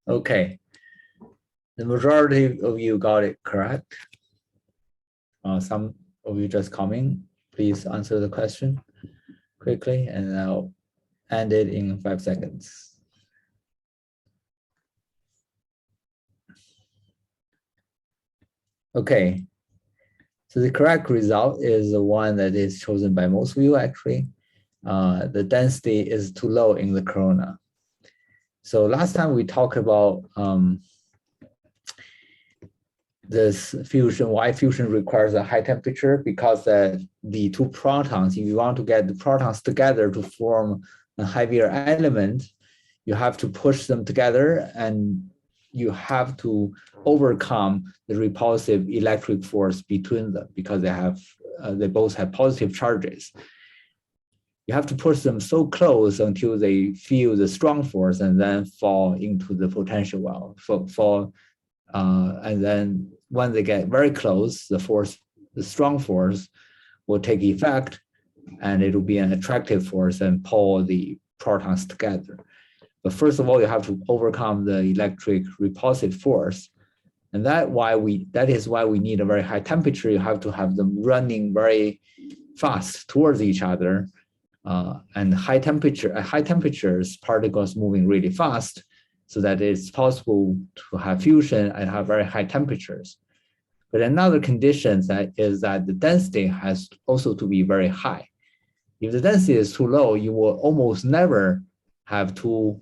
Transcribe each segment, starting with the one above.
Okay, the majority of you got it correct. Some of you just coming, please answer the question quickly and I'll end it in 5 seconds. Okay, so the correct result is the one that is chosen by most of you actually. The density is too low in the corona. So last time we talked about this fusion, why fusion requires a high temperature, because the two protons, if you want to get the protons together to form a heavier element, you have to push them together and you have to overcome the repulsive electric force between them because they both have positive charges. You have to push them so close until they feel the strong force and then fall into the potential well. And then when they get very close, the strong force will take effect and it will be an attractive force and pull the protons together. But first of all, you have to overcome the electric repulsive force. And that is why we need a very high temperature. You have to have them running very fast towards each other. And at high temperatures, particles moving really fast, so that it's possible to have fusion and have very high temperatures. But another condition is that the density has also to be very high. If the density is too low, you will almost never have two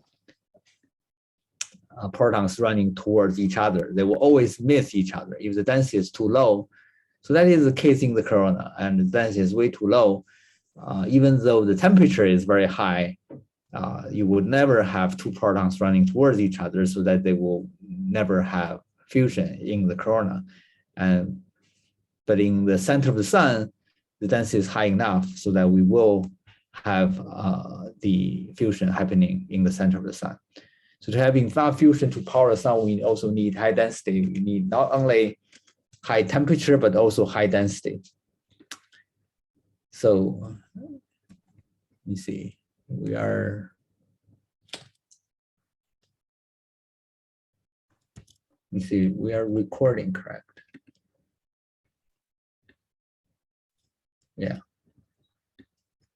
protons running towards each other. They will always miss each other if the density is too low. So that is the case in the corona, and the density is way too low. Even though the temperature is very high, you would never have two protons running towards each other, so that they will never have fusion in the corona. But in the center of the sun, the density is high enough so that we will have the fusion happening in the center of the sun. So to have enough fusion to power the sun, we also need high density. We need not only high temperature, but also high density. So let me see, we are recording, correct? Yeah.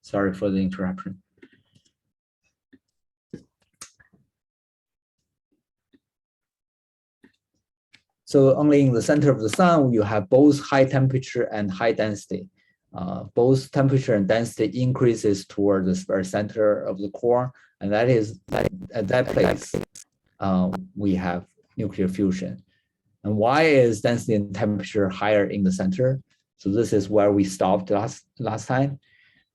Sorry for the interruption. So only in the center of the sun, you have both high temperature and high density. Both temperature and density increases toward the very center of the core, and that is at that place we have nuclear fusion. And why is density and temperature higher in the center? So this is where we stopped last time.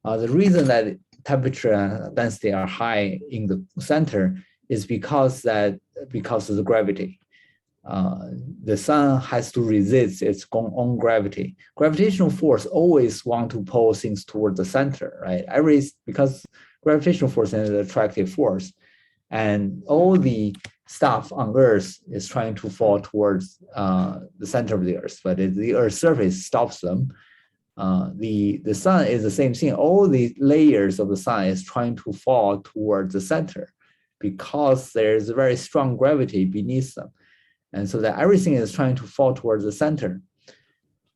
The reason that temperature and density are high in the center is because of the gravity. The sun has to resist its own gravity. Gravitational force always want to pull things toward the center, right? Because gravitational force is an attractive force, and all the stuff on Earth is trying to fall towards the center of the Earth, but the Earth's surface stops them. The sun is the same thing. All the layers of the sun is trying to fall towards the center because there's a very strong gravity beneath them. And so that everything is trying to fall towards the center.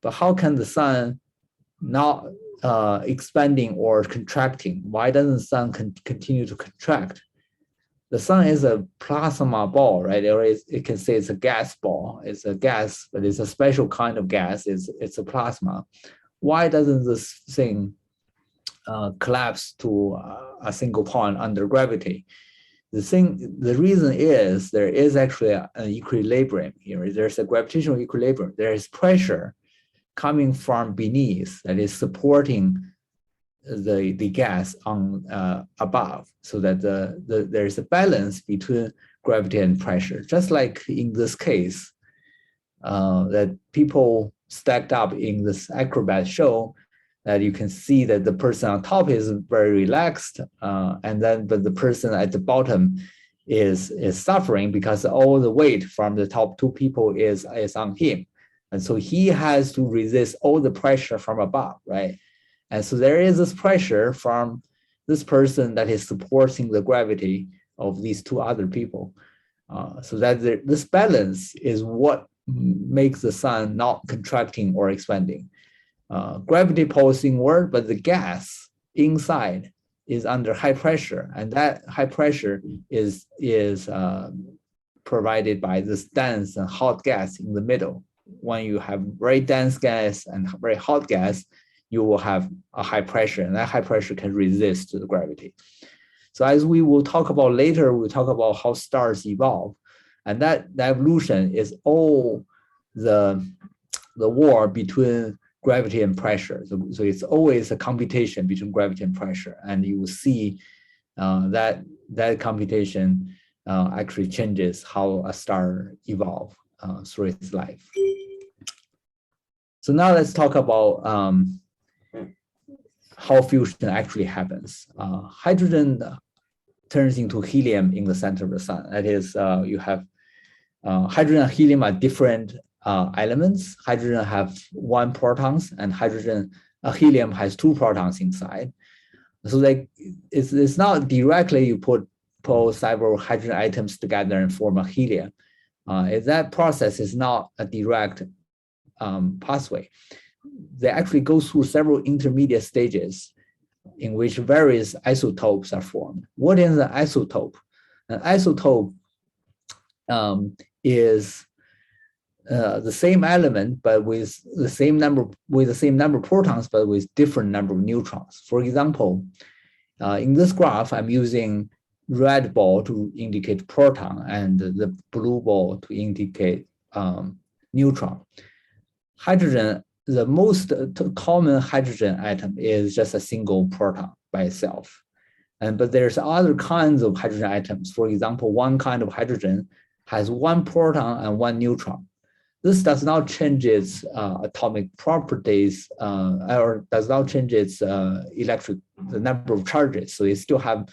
But how can the sun not expanding or contracting? Why doesn't the sun continue to contract? The sun is a plasma ball, right? Or it can say it's a gas ball. It's a gas, but it's a special kind of gas. It's a plasma. Why doesn't this thing collapse to a single point under gravity? The reason is there is actually an equilibrium here. There's a gravitational equilibrium. There is pressure coming from beneath that is supporting the gas on above, so that there is a balance between gravity and pressure. Just like in this case, that people stacked up in this acrobat show, that you can see that the person on top is very relaxed, but the person at the bottom is suffering because all the weight from the top two people is on him. And so he has to resist all the pressure from above, right? And so there is this pressure from this person that is supporting the gravity of these two other people. So that this balance is what makes the sun not contracting or expanding. Gravity pulls inward, but the gas inside is under high pressure, and that high pressure is provided by this dense and hot gas in the middle. When you have very dense gas and very hot gas, you will have a high pressure, and that high pressure can resist the gravity. So as we will talk about later, we'll talk about how stars evolve, and that evolution is all the war between gravity and pressure. So it's always a computation between gravity and pressure, and you will see that computation actually changes how a star evolves through its life. So now let's talk about how fusion actually happens. Hydrogen turns into helium in the center of the sun. That is, you have hydrogen and helium are different elements. Hydrogen have 1 protons, and helium has 2 protons inside. So like it's not directly you put several hydrogen atoms together and form a helium. That process is not a direct pathway. They actually go through several intermediate stages in which various isotopes are formed. What is an isotope? An isotope is the same element, but with the same number of protons, but with different number of neutrons. For example, in this graph, I'm using red ball to indicate proton and the blue ball to indicate neutron. Hydrogen, the most common hydrogen atom is just a single proton by itself. But there's other kinds of hydrogen atoms. For example, one kind of hydrogen has 1 proton and 1 neutron. This does not change its atomic properties or does not change its the number of charges. So it still have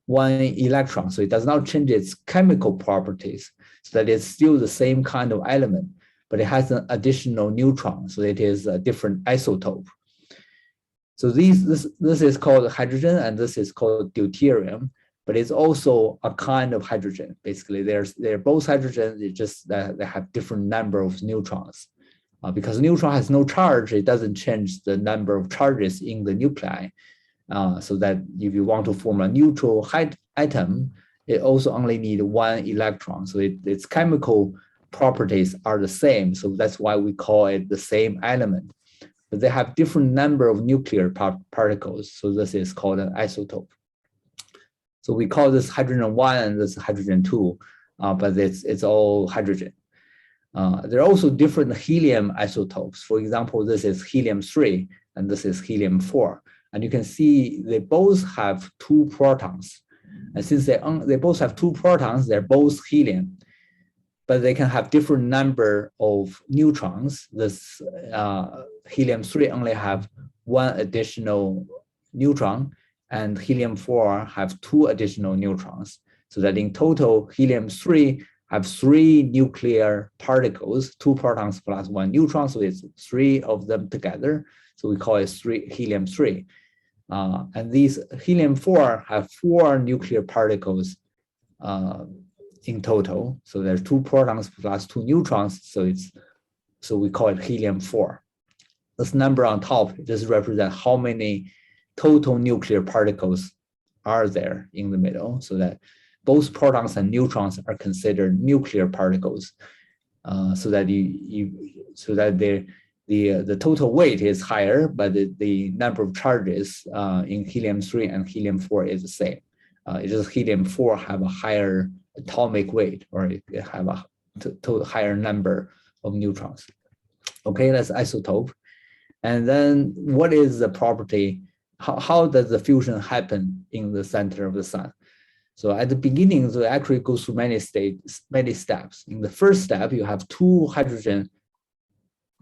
1 electron. So it does not change its chemical properties. So that it's still the same kind of element, but it has an additional neutron. So it is a different isotope. So this is called hydrogen, and this is called deuterium. But it's also a kind of hydrogen. Basically, they're both hydrogen. It's just that they have different number of neutrons. Because neutron has no charge, it doesn't change the number of charges in the nuclei. So that if you want to form a neutral atom, it also only need 1 electron. So its chemical properties are the same. So that's why we call it the same element. But they have different number of nuclear particles. So this is called an isotope. So we call this hydrogen 1 and this hydrogen 2, but it's all hydrogen. There are also different helium isotopes. For example, this is helium 3 and this is helium 4. And you can see they both have 2 protons. And since they both have 2 protons, they're both helium, but they can have different number of neutrons. This helium 3 only have 1 additional neutron, and helium 4 have 2 additional neutrons. So that in total, helium 3 have 3 nuclear particles, 2 protons plus 1 neutron. So it's 3 of them together. So we call it helium 3. And these helium 4 have 4 nuclear particles in total. So there's 2 protons plus 2 neutrons. So we call it helium 4. This number on top just represents how many total nuclear particles are there in the middle, so that both protons and neutrons are considered nuclear particles, so that the total weight is higher, but the number of charges in helium 3 and helium 4 is the same. It's just helium 4 have a higher atomic weight, or it have a higher number of neutrons. Okay, that's isotope. And then what is the property? How does the fusion happen in the center of the sun? So at the beginning, it actually goes through many steps. In the first step, you have 2 hydrogen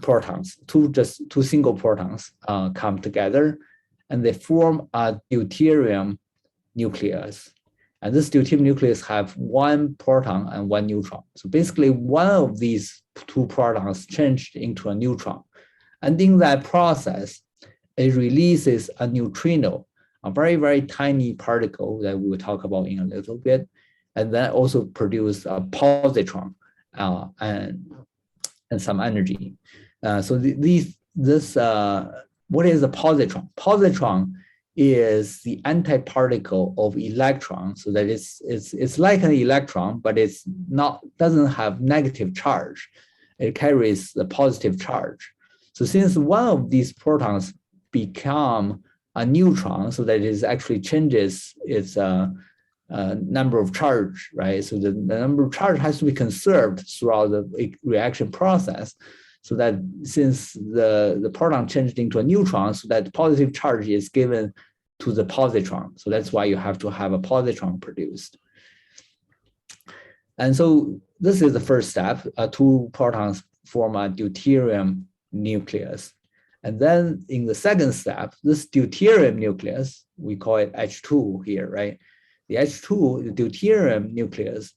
protons, two single protons come together, and they form a deuterium nucleus. And this deuterium nucleus have 1 proton and 1 neutron. So basically, one of these 2 protons changed into a neutron. And in that process, it releases a neutrino, a very, very tiny particle that we will talk about in a little bit. and then also produce a positron and some energy. So what is a positron? Positron is the antiparticle of electron, so that it's like an electron, but doesn't have negative charge. It carries the positive charge. So since one of these protons become a neutron, so that it actually changes its number of charge, right? So the number of charge has to be conserved throughout the reaction process, so that since the proton changed into a neutron, so that positive charge is given to the positron. So that's why you have to have a positron produced. And so this is the first step. Two protons form a deuterium nucleus. And then in the second step, this deuterium nucleus, we call it H2 here, right? The H2, the deuterium nucleus,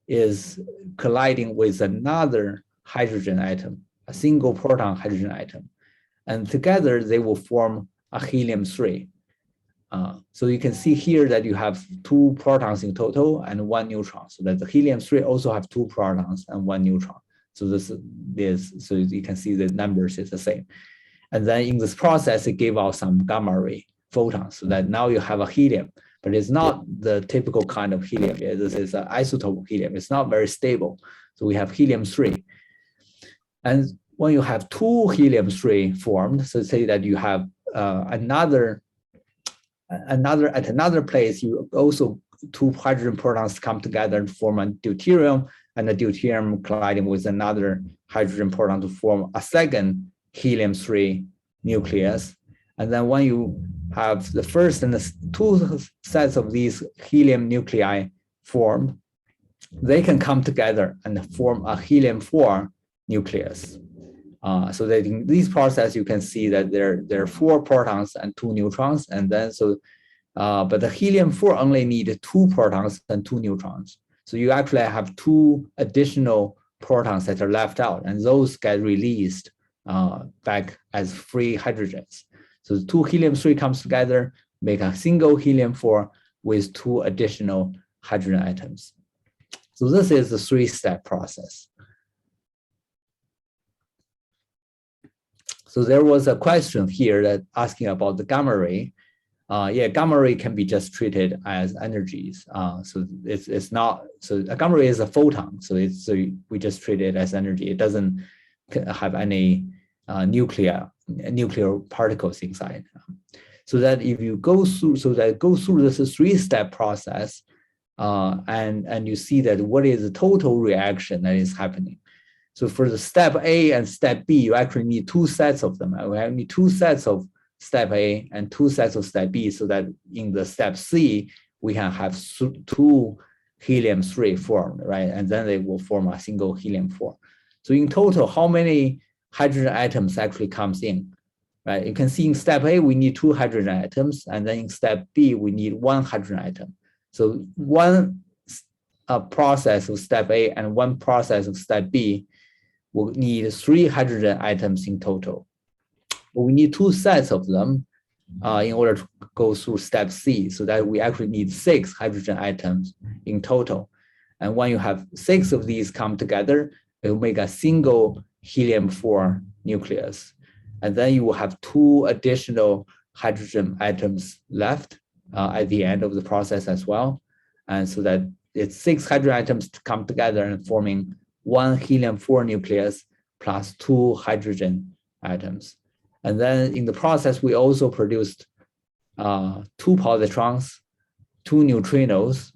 is colliding with another hydrogen atom, a single proton hydrogen atom. And together they will form a helium-3. So you can see here that you have two protons in total and one neutron. So that the helium-3 also have two protons and one neutron. So so you can see the numbers is the same. And then in this process, it gave out some gamma ray photons, so that now you have a helium, but it's not the typical kind of helium. This is an isotope helium. It's not very stable. So we have helium-3. And when you have two helium-3 formed, so say that you have at another place, you also two hydrogen protons come together and form a deuterium, and the deuterium colliding with another hydrogen proton to form a second helium-3 nucleus. And then when you have the first and the two sets of these helium nuclei formed, they can come together and form a helium-4 nucleus. So that in this process, you can see that there are 4 protons and 2 neutrons, and then but the helium-4 only need 2 protons and 2 neutrons. So you actually have 2 additional protons that are left out, and those get released back as free hydrogens. So the 2 helium-3 comes together, make a single helium-4 with 2 additional hydrogen atoms. So this is the 3-step process. So there was a question here that asking about the gamma ray. Gamma ray can be just treated as energies. So it's not, so a gamma ray is a photon. So we just treat it as energy. It doesn't have any nuclear particles inside. So that if you go through, this 3-step process, and you see that what is the total reaction that is happening. So for the step A and step B, you actually need 2 sets of them. We need 2 sets of step A and 2 sets of step B, so that in the step C, we can have 2 helium-3 formed, right? And then they will form a single helium-4. So in total, how many hydrogen atoms actually comes in, right? You can see in step A, we need 2 hydrogen atoms, and then in step B, we need 1 hydrogen atom. So one process of step A and one process of step B will need 3 hydrogen atoms in total. But we need 2 sets of them in order to go through step C, so that we actually need 6 hydrogen atoms in total. And when you have 6 of these come together, it will make a single helium-4 nucleus. And then you will have 2 additional hydrogen atoms left at the end of the process as well. And so that it's 6 hydrogen atoms to come together and forming 1 helium-4 nucleus plus 2 hydrogen atoms. And then in the process, we also produced 2 positrons, 2 neutrinos,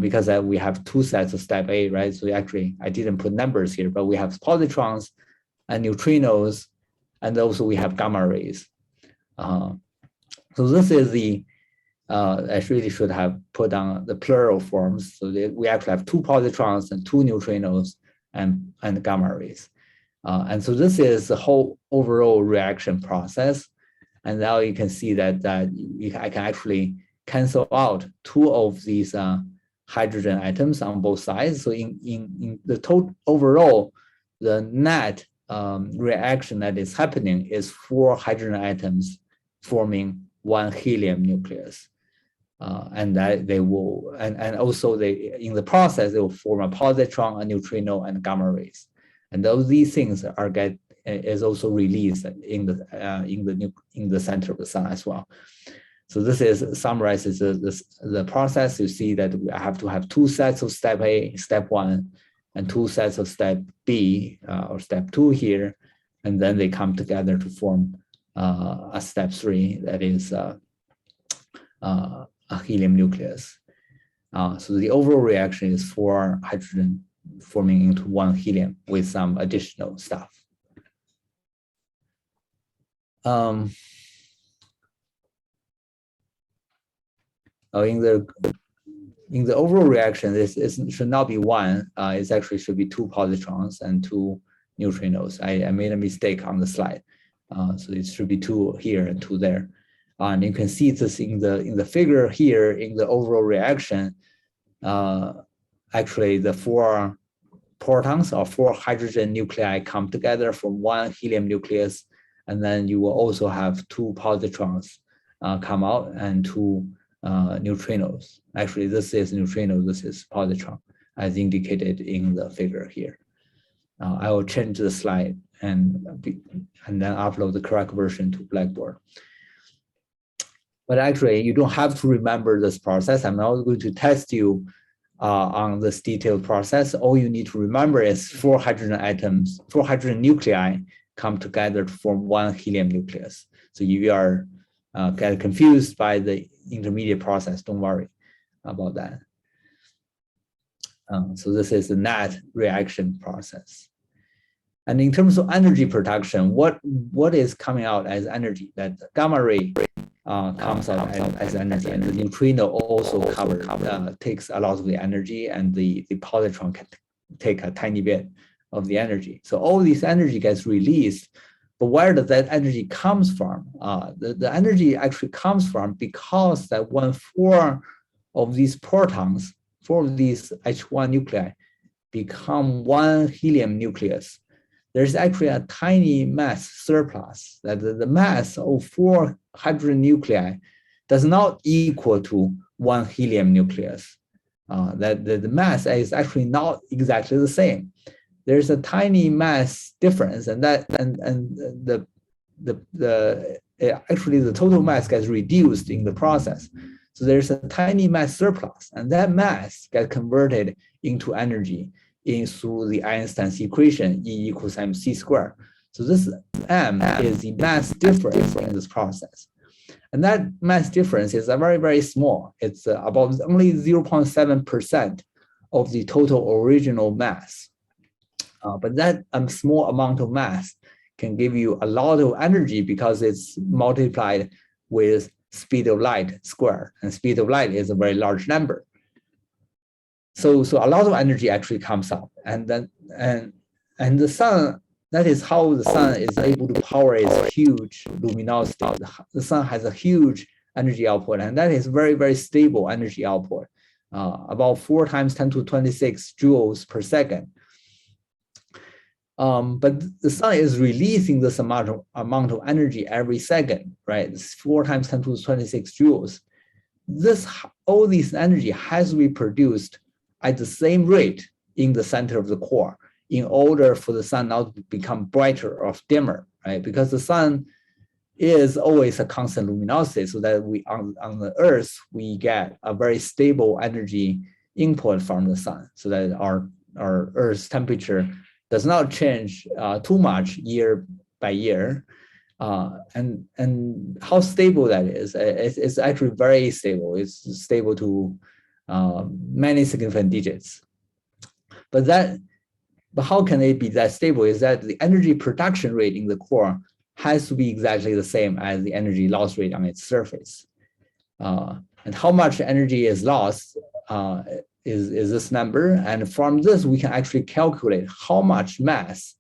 because we have 2 sets of step A, right? So actually, I didn't put numbers here, but we have positrons and neutrinos, and also we have gamma rays. So this is the, I really should have put down the plural forms. So we actually have 2 positrons and 2 neutrinos and gamma rays. And so this is the whole overall reaction process. And now you can see that I can actually cancel out 2 of these hydrogen atoms on both sides. So in the total overall, the net reaction that is happening is 4 hydrogen atoms forming 1 helium nucleus. and that they will, and also they, in the process, they will form a positron, a neutrino, and gamma rays. And these things is also released in the center of the sun as well. So this summarizes the process. You see that I have to have two sets of step A, step 1, and two sets of step B or step 2 here, and then they come together to form a step 3 that is a helium nucleus. So the overall reaction is 4 hydrogen forming into 1 helium with some additional stuff. In the overall reaction, this should not be 1. It actually should be 2 positrons and 2 neutrinos. I made a mistake on the slide, so it should be 2 here and 2 there. And you can see this in the figure here in the overall reaction. Actually, the 4 protons or 4 hydrogen nuclei come together from 1 helium nucleus, and then you will also have 2 positrons come out and 2 neutrinos. Actually, this is neutrino, this is positron, as indicated in the figure here. I will change the slide and then upload the correct version to Blackboard. But actually, you don't have to remember this process. I'm not going to test you on this detailed process. All you need to remember is 4 hydrogen atoms, 4 hydrogen nuclei come together to form 1 helium nucleus. So if you are get confused by the intermediate process, don't worry about that. So this is the net reaction process. And in terms of energy production, what is coming out as energy? That gamma ray comes out as energy, and the neutrino also takes a lot of the energy, and the positron can take a tiny bit of the energy. So all this energy gets released, but where does that energy comes from? The energy actually comes from because that when 4 of these protons, 4 of these H1 nuclei become 1 helium nucleus, there's actually a tiny mass surplus, that the mass of 4 hydrogen nuclei does not equal to 1 helium nucleus. That the mass is actually not exactly the same. There's a tiny mass difference, and actually the total mass gets reduced in the process. So there's a tiny mass surplus, and that mass gets converted into energy through the Einstein's equation, E equals mc squared. So this m is the mass difference in this process. And that mass difference is very, very small. It's about only 0.7% of the total original mass. But that small amount of mass can give you a lot of energy because it's multiplied with speed of light squared. And speed of light is a very large number. So a lot of energy actually comes out, and the sun, that is how the sun is able to power its huge luminosity. The sun has a huge energy output, and that is very, very stable energy output, about 4 times 10 to 26 joules per second. But the sun is releasing this amount of energy every second, right? It's 4 times 10 to 26 joules. All this energy has to be produced at the same rate in the center of the core in order for the sun not to become brighter or dimmer, right? Because the sun is always a constant luminosity, so that we on the Earth, we get a very stable energy input from the sun, so that our Earth's temperature does not change too much year by year. And how stable that is, it's actually very stable. It's stable to many significant digits. But how can it be that stable? Is that the energy production rate in the core has to be exactly the same as the energy loss rate on its surface. And how much energy is lost is this number. And from this, we can actually calculate how much mass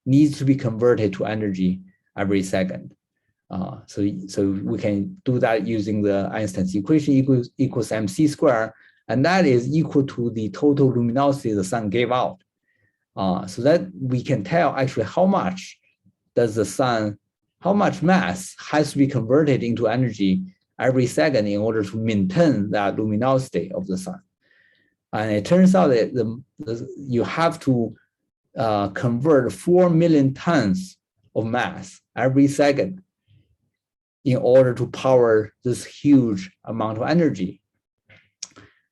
needs to be converted to energy every second. So we can do that using the Einstein's equation equals mc squared, and that is equal to the total luminosity the sun gave out. So that we can tell actually how much mass has to be converted into energy every second in order to maintain that luminosity of the sun. And it turns out that you have to convert 4 million tons of mass every second in order to power this huge amount of energy.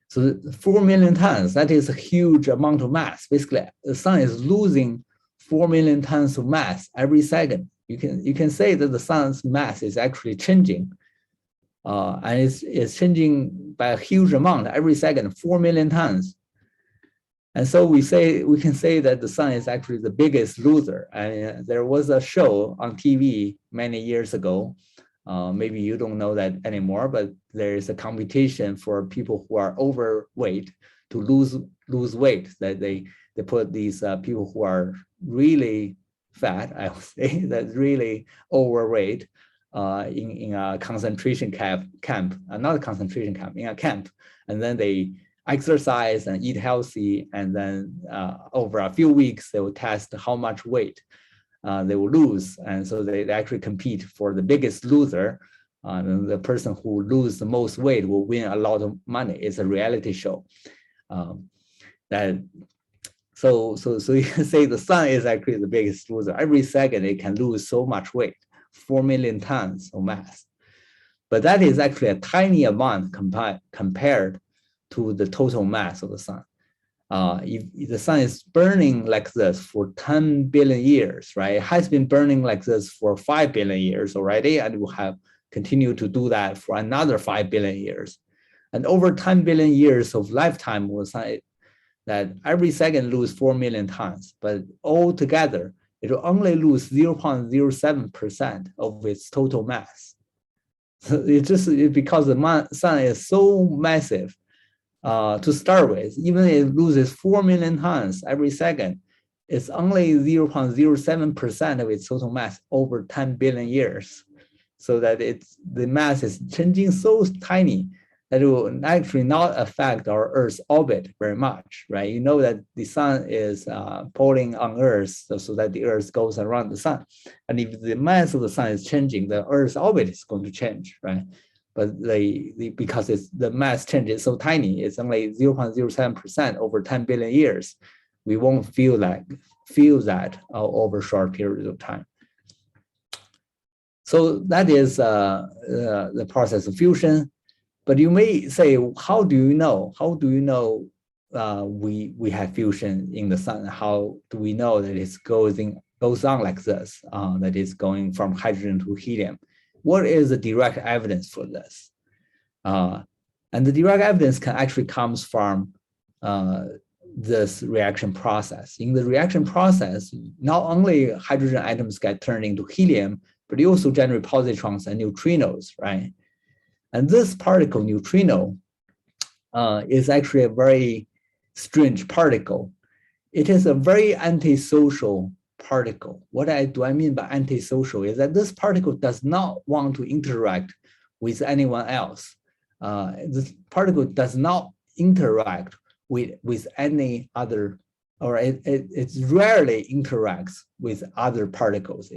So 4 million tons, that is a huge amount of mass. Basically, the sun is losing 4 million tons of mass every second. You can say that the sun's mass is actually changing. And it's changing by a huge amount every second, 4 million tons. And so we can say that the sun is actually the biggest loser. And there was a show on TV many years ago. Maybe you don't know that anymore, but there is a competition for people who are overweight to lose weight. That they put these people who are really fat, I would say, that's really overweight, in a concentration camp, not a concentration camp, in a camp, and then they exercise and eat healthy, and then over a few weeks they will test how much weight they will lose, and so they actually compete for the biggest loser. And the person who loses the most weight will win a lot of money. It's a reality show. So you can say the sun is actually the biggest loser. Every second it can lose so much weight, 4 million tons of mass. But that is actually a tiny amount compared to the total mass of the sun. If the sun is burning like this for 10 billion years, right? It has been burning like this for 5 billion years already, and will have continued to do that for another 5 billion years. And over 10 billion years of lifetime of the sun, that every second lose 4 million tons, but altogether, it will only lose 0.07% of its total mass. So because the sun is so massive, to start with, even if it loses 4 million tons every second, it's only 0.07% of its total mass over 10 billion years. So that the mass is changing so tiny that it will actually not affect our Earth's orbit very much, right? You know that the sun is pulling on Earth so that the Earth goes around the sun. And if the mass of the sun is changing, the Earth's orbit is going to change, right? But because the mass change is so tiny, it's only 0.07% over 10 billion years, we won't feel that over a short period of time. So that is the process of fusion. But you may say, how do you know? How do you know we have fusion in the sun? How do we know that it goes on like this? That is going from hydrogen to helium. What is the direct evidence for this? And the direct evidence can actually comes from this reaction process. In the reaction process, not only hydrogen atoms get turned into helium, but you also generate positrons and neutrinos, right? And this particle, neutrino, is actually a very strange particle. It is a very antisocial particle. What do I mean by antisocial is that this particle does not want to interact with anyone else. This particle does not interact with any other, or it rarely interacts with other particles.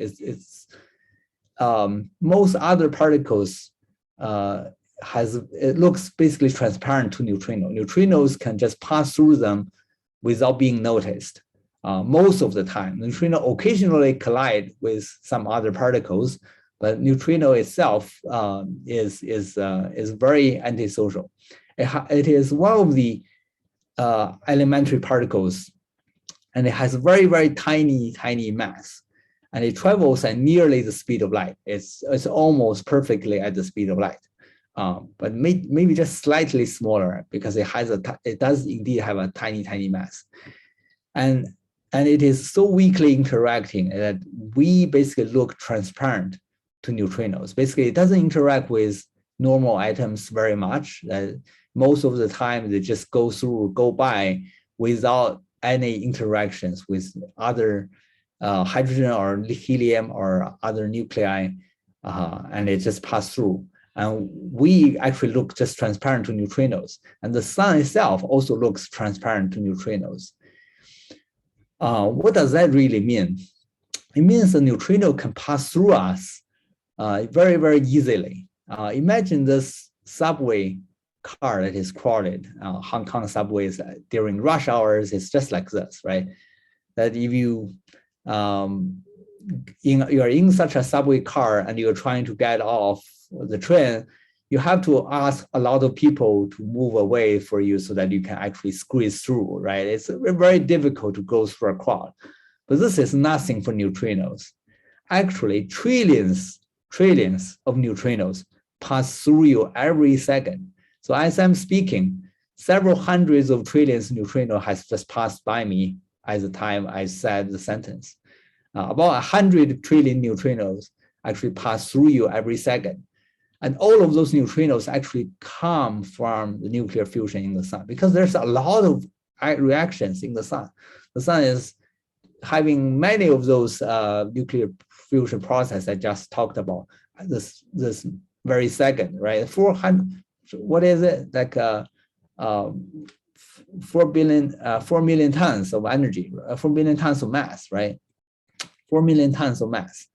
Most other particles it looks basically transparent to neutrino. Neutrinos can just pass through them without being noticed. Most of the time, neutrino occasionally collide with some other particles, but neutrino itself is very antisocial. It is one of the elementary particles, and it has very, very tiny mass, and it travels at nearly the speed of light. It's almost perfectly at the speed of light, but maybe just slightly smaller because it does indeed have a tiny mass, and it is so weakly interacting that we basically look transparent to neutrinos. Basically, it doesn't interact with normal atoms very much. Most of the time, they just go by without any interactions with other hydrogen or helium or other nuclei, and it just pass through. And we actually look just transparent to neutrinos. And the sun itself also looks transparent to neutrinos. What does that really mean? It means the neutrino can pass through us very, very easily. Imagine this subway car that is crowded. Hong Kong subways during rush hours is just like this, right? That if you you're in such a subway car and you're trying to get off the train, you have to ask a lot of people to move away for you so that you can actually squeeze through, right? It's very difficult to go through a crowd. But this is nothing for neutrinos. Actually, trillions of neutrinos pass through you every second. So as I'm speaking, several hundreds of trillions of neutrinos has just passed by me at the time I said the sentence. About 100 trillion neutrinos actually pass through you every second. And all of those neutrinos actually come from the nuclear fusion in the sun, because there's a lot of reactions in the sun. The sun is having many of those nuclear fusion processes I just talked about this very second, right? 400, what is it? Like 4 million tons of energy, 4 million tons of mass, right? 4 million tons of mass.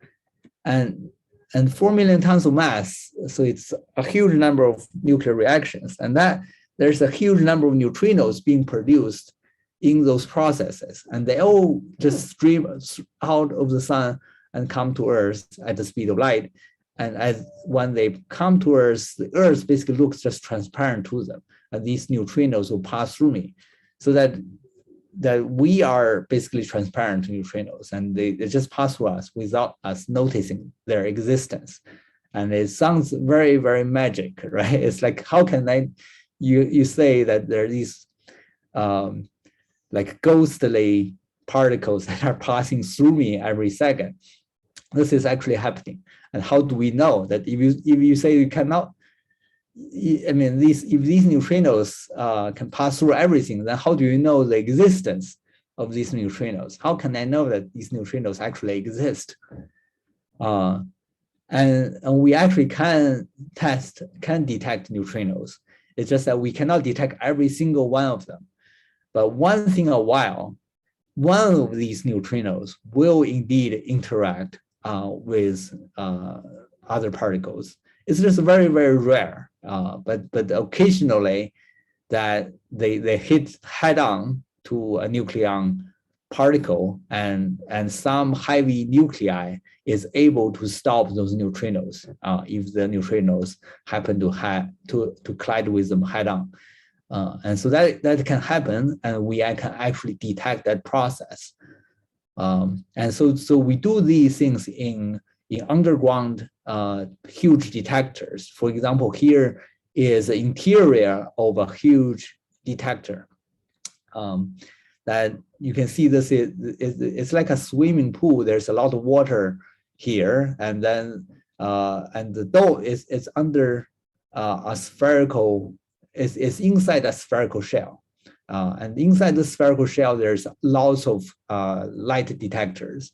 And 4 million tons of mass, so it's a huge number of nuclear reactions, and that there's a huge number of neutrinos being produced in those processes, and they all just stream out of the sun and come to Earth at the speed of light. And when they come to Earth, the Earth basically looks just transparent to them, and these neutrinos will pass through me, so that we are basically transparent to neutrinos, and they just pass through us without us noticing their existence. And it sounds very, very magic, right? It's like, how can you say that there are these like ghostly particles that are passing through me every second? This is actually happening. And how do we know that if you say you cannot, I mean, if these neutrinos can pass through everything, then how do you know the existence of these neutrinos? How can I know that these neutrinos actually exist? And we actually can detect neutrinos. It's just that we cannot detect every single one of them. But once in a while, one of these neutrinos will indeed interact with other particles. It's just very, very rare, but occasionally that they hit head-on to a nucleon particle, and some heavy nuclei is able to stop those neutrinos if the neutrinos happen to collide with them head-on. And so that can happen, and we can actually detect that process. And so we do these things in underground huge detectors. For example, here is the interior of a huge detector. That you can see this it's like a swimming pool. There's a lot of water here, and then and the dome is under a spherical. It's inside a spherical shell, and inside the spherical shell there's lots of light detectors,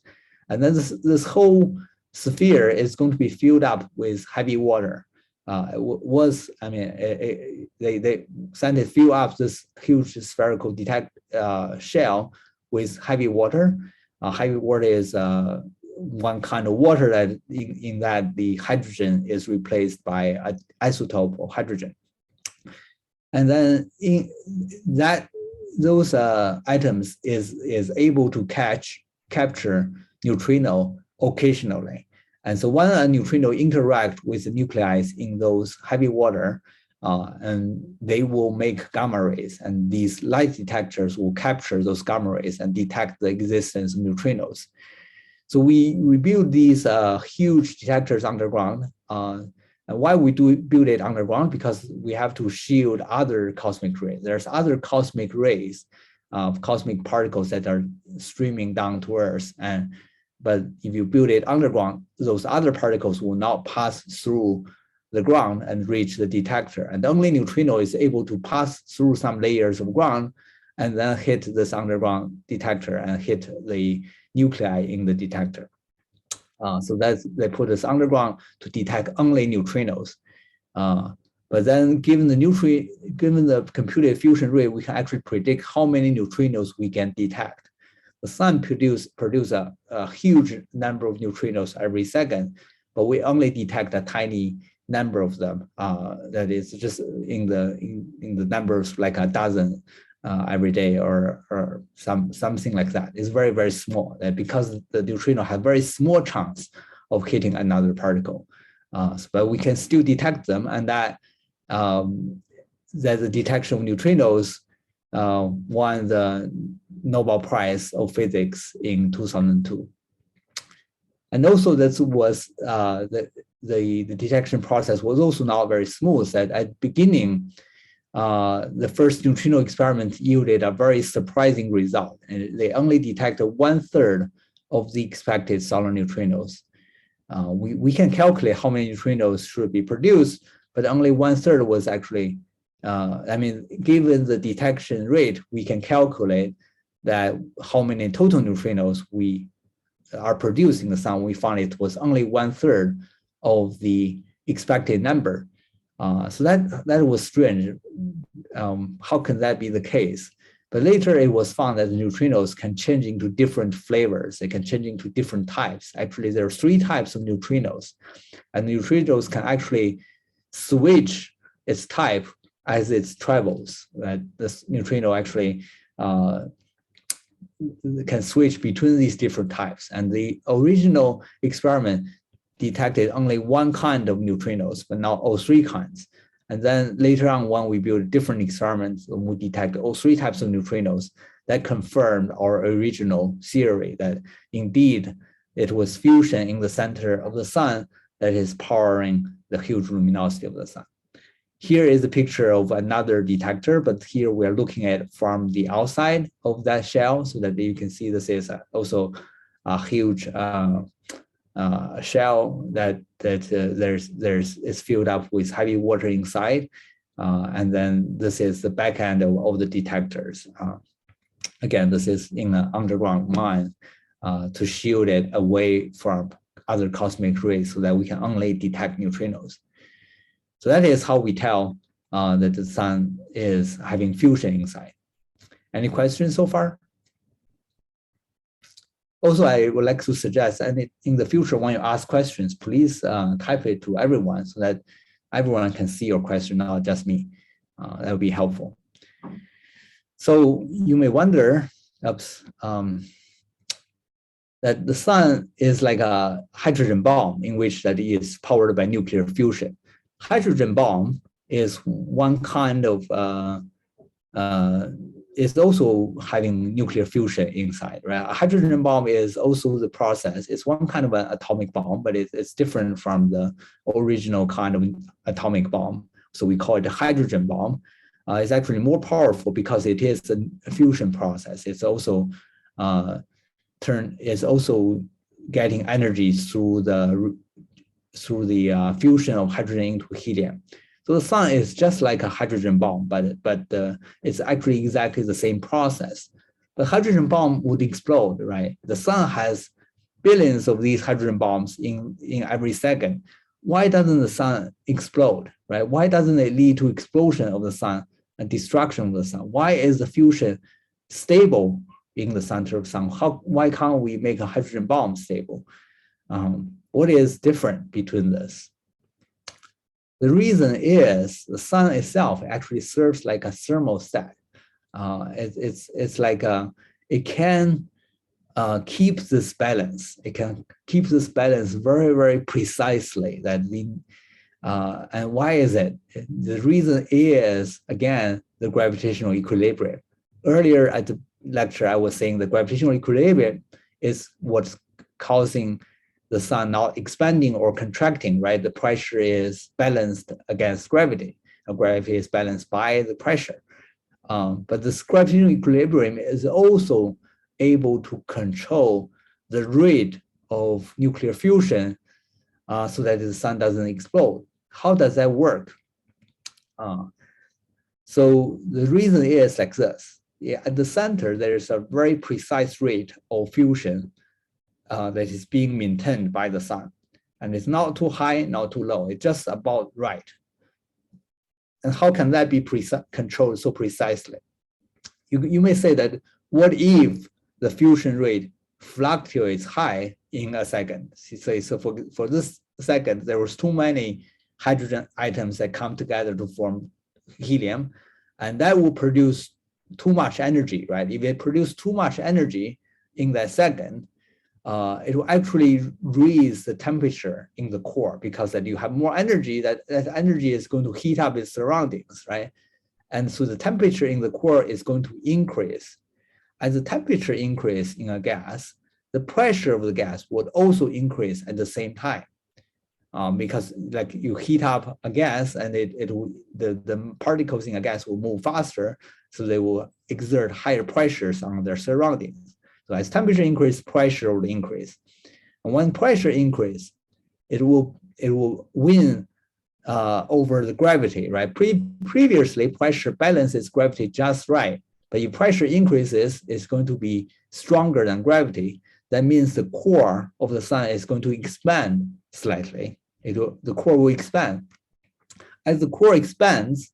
and then this whole sphere is going to be filled up with heavy water. They scientists fill up this huge spherical shell with heavy water. Heavy water is one kind of water that in that the hydrogen is replaced by an isotope of hydrogen. And then in that those atoms is able to capture neutrino occasionally. And so when a neutrino interact with the nuclei in those heavy water, and they will make gamma rays, and these light detectors will capture those gamma rays and detect the existence of neutrinos. So we build these huge detectors underground. And why we build it underground? Because we have to shield other cosmic rays. There's other cosmic rays, cosmic particles that are streaming down to Earth. But if you build it underground, those other particles will not pass through the ground and reach the detector. And only neutrino is able to pass through some layers of ground and then hit this underground detector and hit the nuclei in the detector. So they put us underground to detect only neutrinos. But then given the computed fusion rate, we can actually predict how many neutrinos we can detect. The sun produce a huge number of neutrinos every second, but we only detect a tiny number of them. That is just in the numbers like a dozen every day or something like that. It's very, very small. Because the neutrino has very small chance of hitting another particle. But we can still detect them, and that the detection of neutrinos won the Nobel Prize of Physics in 2002. And also that was the detection process was also not very smooth. At the beginning, the first neutrino experiment yielded a very surprising result, and they only detected 1/3 of the expected solar neutrinos. We can calculate how many neutrinos should be produced, but only 1/3 was actually, given the detection rate, we can calculate that how many total neutrinos we are produced in the sun. We found it was only 1/3 of the expected number. So that was strange. How can that be the case? But later it was found that the neutrinos can change into different flavors. They can change into different types. Actually, there are 3 types of neutrinos, and neutrinos can actually switch its type as it travels. That this neutrino actually can switch between these different types. And the original experiment detected only one kind of neutrinos, but now all 3 kinds. And then later on, when we build different experiments, we detected all 3 types of neutrinos, that confirmed our original theory that indeed it was fusion in the center of the sun that is powering the huge luminosity of the sun. Here is a picture of another detector, but here we are looking at from the outside of that shell, so that you can see this is also a huge shell that is filled up with heavy water inside, and then this is the back end of the detectors. Again, this is in an underground mine to shield it away from other cosmic rays, so that we can only detect neutrinos. So that is how we tell that the sun is having fusion inside. Any questions so far? Also, I would like to suggest, and in the future, when you ask questions, please type it to everyone so that everyone can see your question, not just me. That would be helpful. So you may wonder, that the sun is like a hydrogen bomb in which that is powered by nuclear fusion. Hydrogen bomb is one kind of, is also having nuclear fusion inside, right? A hydrogen bomb is also the process. It's one kind of an atomic bomb, but it's different from the original kind of atomic bomb. So we call it a hydrogen bomb. It's actually more powerful because it is a fusion process. It's also getting energy through the fusion of hydrogen into helium. So the sun is just like a hydrogen bomb, but it's actually exactly the same process. The hydrogen bomb would explode, right? The sun has billions of these hydrogen bombs in every second. Why doesn't the sun explode, right? Why doesn't it lead to explosion of the sun and destruction of the sun? Why is the fusion stable in the center of the sun? Why can't we make a hydrogen bomb stable? What is different between this? The reason is the sun itself actually serves like a thermostat. It's like it can keep this balance. It can keep this balance very, very precisely. And why is it? The reason is, again, the gravitational equilibrium. Earlier at the lecture, I was saying the gravitational equilibrium is what's causing the sun not expanding or contracting, right? The pressure is balanced against gravity. Gravity is balanced by the pressure. But this gravitational equilibrium is also able to control the rate of nuclear fusion so that the sun doesn't explode. How does that work? So the reason is like this. At the center, there is a very precise rate of fusion that is being maintained by the sun. And it's not too high, not too low. It's just about right. And how can that be controlled so precisely? You may say that, what if the fusion rate fluctuates high in a second? So for this second, there was too many hydrogen atoms that come together to form helium, and that will produce too much energy, right? If it produces too much energy in that second, it will actually raise the temperature in the core, because that you have more energy, that energy is going to heat up its surroundings, right? And so the temperature in the core is going to increase. As the temperature increase in a gas, the pressure of the gas would also increase at the same time. Because like you heat up a gas and the particles in a gas will move faster, so they will exert higher pressures on their surroundings. So as temperature increase, pressure will increase. And when pressure increase, it will win over the gravity, right? Previously, pressure balances gravity just right. But if pressure increases, it's going to be stronger than gravity. That means the core of the sun is going to expand slightly. The core will expand. As the core expands,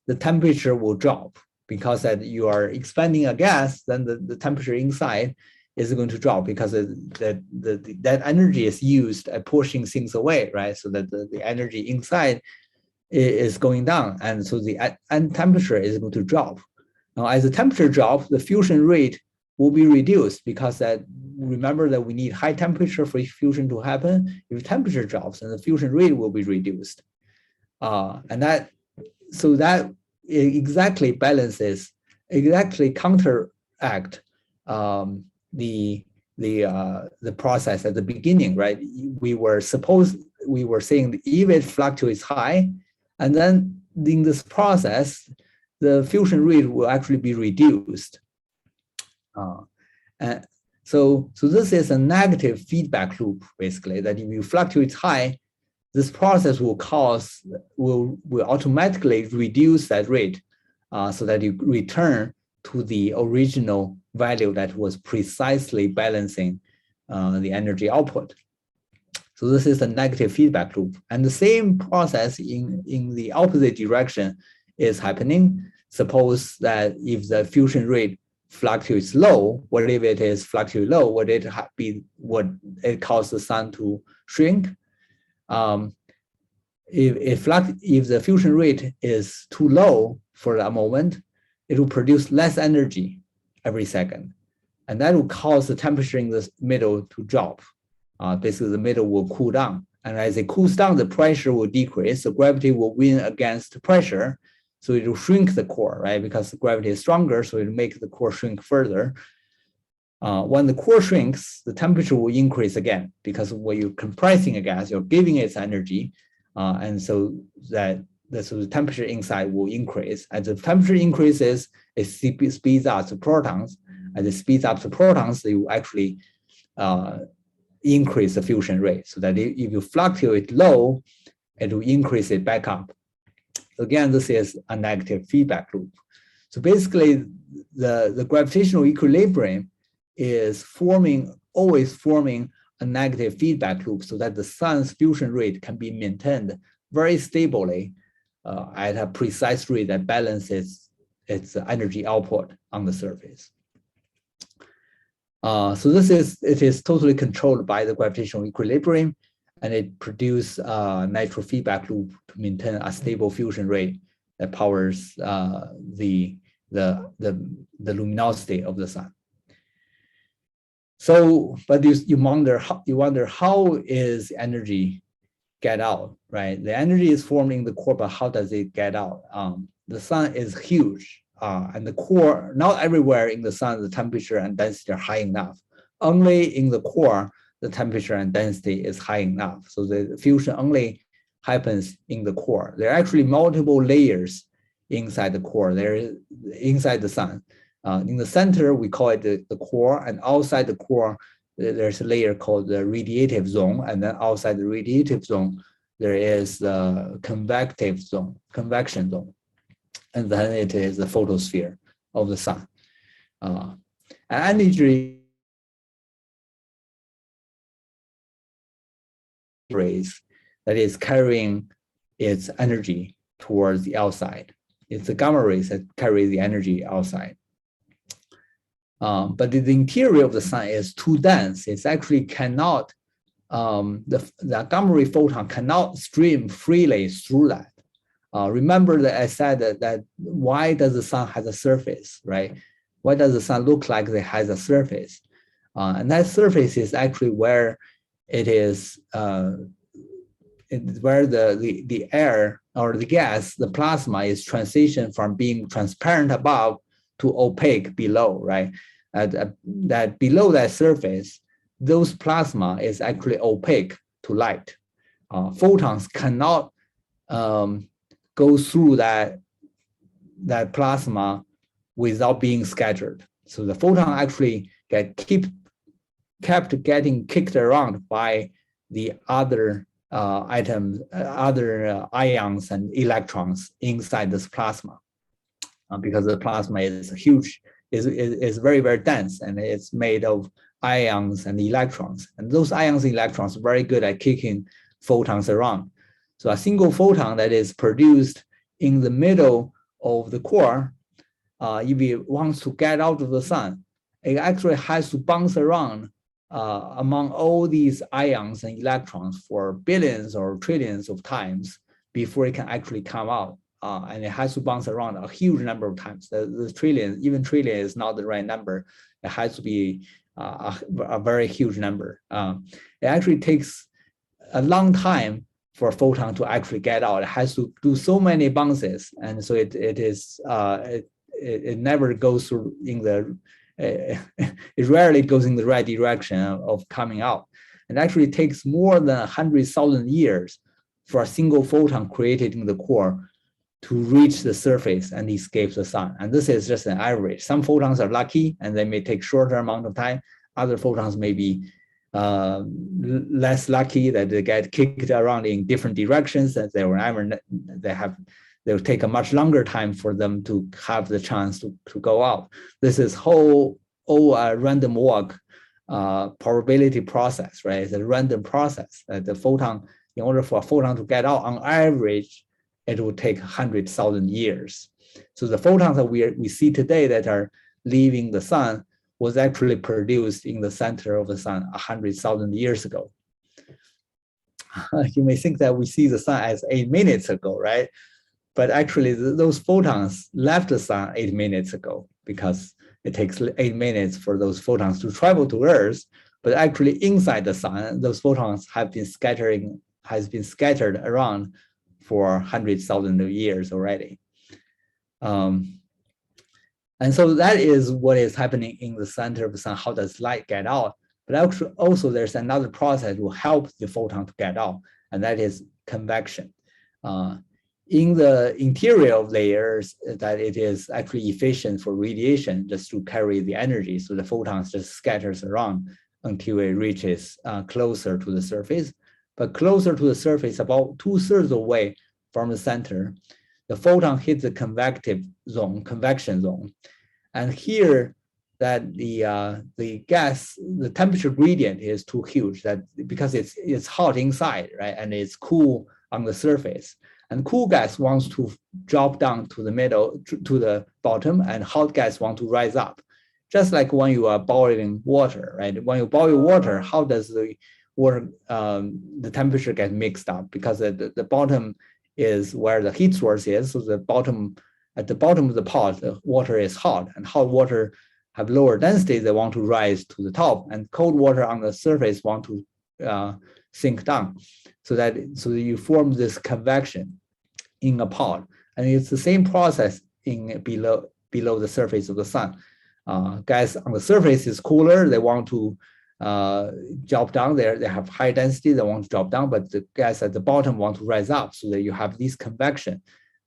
the temperature will drop, because that you are expanding a gas, then the temperature inside is going to drop, because that energy is used at pushing things away, right? So that the energy inside is going down, and so the temperature is going to drop. Now, as the temperature drops, the fusion rate will be reduced, because that, remember that we need high temperature for fusion to happen. If temperature drops, then the fusion rate will be reduced, and that exactly balances, exactly counteract the process at the beginning, right? We were saying that if it fluctuates high, and then in this process, the fusion rate will actually be reduced. And so this is a negative feedback loop, basically, that if you fluctuate high, this process will automatically reduce that rate, so that you return to the original value that was precisely balancing the energy output. So this is a negative feedback loop. And the same process in the opposite direction is happening. Suppose that if the fusion rate fluctuates low, what if it is fluctuate low? Would it cause the sun to shrink? If the fusion rate is too low for that moment, it will produce less energy every second, and that will cause the temperature in the middle to drop. Basically, the middle will cool down, and as it cools down, the pressure will decrease. So gravity will win against pressure, so it will shrink the core, right? Because the gravity is stronger, so it will make the core shrink further. When the core shrinks, the temperature will increase again, because when you're compressing a gas, you're giving it energy, and so the temperature inside will increase. As the temperature increases, it speeds up the protons. As it speeds up the protons, it will actually increase the fusion rate, so that if you fluctuate low, it will increase it back up. Again, this is a negative feedback loop. So basically, the gravitational equilibrium is always forming a negative feedback loop, so that the sun's fusion rate can be maintained very stably at a precise rate that balances its energy output on the surface. So it is totally controlled by the gravitational equilibrium, and it produces a natural feedback loop to maintain a stable fusion rate that powers the luminosity of the sun. So, but you wonder how is energy get out, right? The energy is formed in the core, but how does it get out? The sun is huge, and the core, not everywhere in the sun, the temperature and density are high enough. Only in the core, the temperature and density is high enough. So the fusion only happens in the core. There are actually multiple layers inside the core. Inside the sun. In the center, we call it the core, and outside the core, there's a layer called the radiative zone, and then outside the radiative zone, there is the convection zone, and then it is the photosphere of the sun. Energy rays that is carrying its energy towards the outside. It's the gamma rays that carry the energy outside. But the interior of the sun is too dense. It actually cannot the gamma ray photon cannot stream freely through that. Remember that I said that why does the sun have a surface, right? Why does the sun look like it has a surface? And that surface is actually where it is, where the air or the gas, the plasma is transitioned from being transparent above to opaque below, right? That below that surface, those plasma is actually opaque to light. Photons cannot go through that plasma without being scattered. So the photon actually kept getting kicked around by the other atoms, other ions and electrons inside this plasma, because the plasma is huge, is very, very dense, and it's made of ions and electrons. And those ions and electrons are very good at kicking photons around. So a single photon that is produced in the middle of the core, if it wants to get out of the sun, it actually has to bounce around among all these ions and electrons for billions or trillions of times before it can actually come out. And it has to bounce around a huge number of times. The trillion, even trillion is not the right number. It has to be a very huge number. It actually takes a long time for a photon to actually get out. It has to do so many bounces, and so it never goes through in the it rarely goes in the right direction of coming out. It actually takes more than 100,000 years for a single photon created in the core to reach the surface and escape the sun. And this is just an average. Some photons are lucky and they may take shorter amount of time. Other photons may be less lucky, that they get kicked around in different directions, and they'll take a much longer time for them to have the chance to go out. This is all random walk probability process, right? It's a random process. The photon, in order for a photon to get out, on average, it will take 100,000 years. So the photons that we see today that are leaving the sun was actually produced in the center of the sun 100,000 years ago. You may think that we see the sun as 8 minutes ago, right? But actually those photons left the sun 8 minutes ago, because it takes 8 minutes for those photons to travel to Earth. But actually inside the sun, those photons has been scattered around for 100,000 years already. And so that is what is happening in the center of the sun. How does light get out? But actually also there's another process that will help the photon to get out, and that is convection. In the interior of layers, that it is actually efficient for radiation just to carry the energy. So the photons just scatters around until it reaches closer to the surface. But closer to the surface, about 2/3 away from the center, the photon hits the convection zone. And here that the gas, the temperature gradient is too huge, that because it's hot inside, right? And it's cool on the surface. And cool gas wants to drop down to the middle, to the bottom, and hot gas want to rise up. Just like when you are boiling water, right? When you boil water, how does the water, the temperature get mixed up? Because the bottom is where the heat source is. So at the bottom of the pot, the water is hot, and hot water have lower density. They want to rise to the top, and cold water on the surface want to sink down. So that you form this convection in a pot, and it's the same process in below the surface of the sun. Gas on the surface is cooler. They want to drop down there. They have high density. They want to drop down, but the gas at the bottom want to rise up. So that you have this convection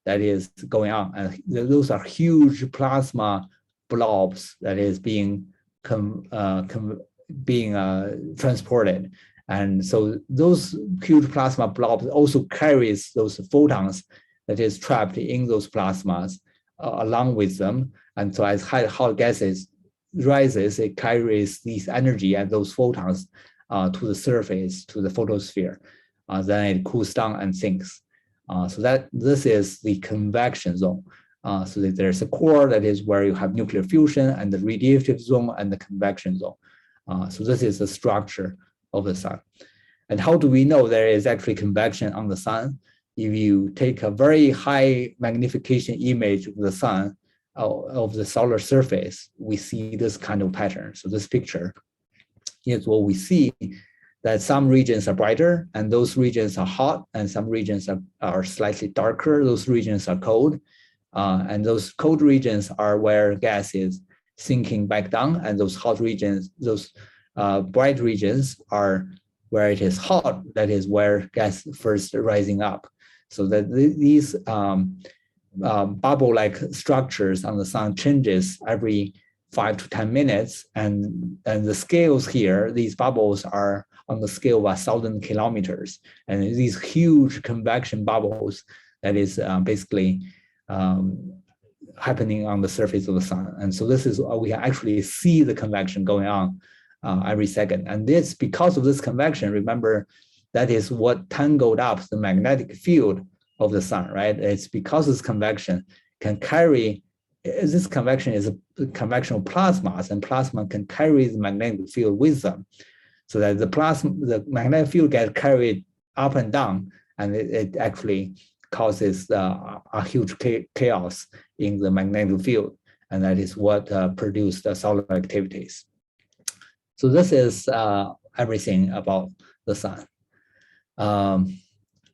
that is going on, and those are huge plasma blobs that is being transported. And so those huge plasma blobs also carries those photons that is trapped in those plasmas along with them. And so as hot gases rises, it carries this energy and those photons to the surface, to the photosphere. Then it cools down and sinks. So that this is the convection zone. So that there's a core that is where you have nuclear fusion, and the radiative zone and the convection zone. So this is the structure of the sun. And how do we know there is actually convection on the sun? If you take a very high magnification image of the sun, of the solar surface, we see this kind of pattern. So this picture is what we see, that some regions are brighter and those regions are hot, and some regions are slightly darker, those regions are cold. And those cold regions are where gas is sinking back down, and those hot regions, those bright regions are where it is hot, that is where gas first rising up. So that these bubble-like structures on the sun changes every 5 to 10 minutes, and the scales here, these bubbles are on the scale of 1,000 kilometers, and these huge convection bubbles that is basically happening on the surface of the sun. And so this is we actually see the convection going on every second. And this, because of this convection, remember, that is what tangled up the magnetic field of the sun, right? It's because this convection can carry, this convection is a convectional plasmas, and plasma can carry the magnetic field with them, so that the magnetic field gets carried up and down, and it actually causes a huge chaos in the magnetic field, and that is what produced the solar activities. So this is everything about the sun.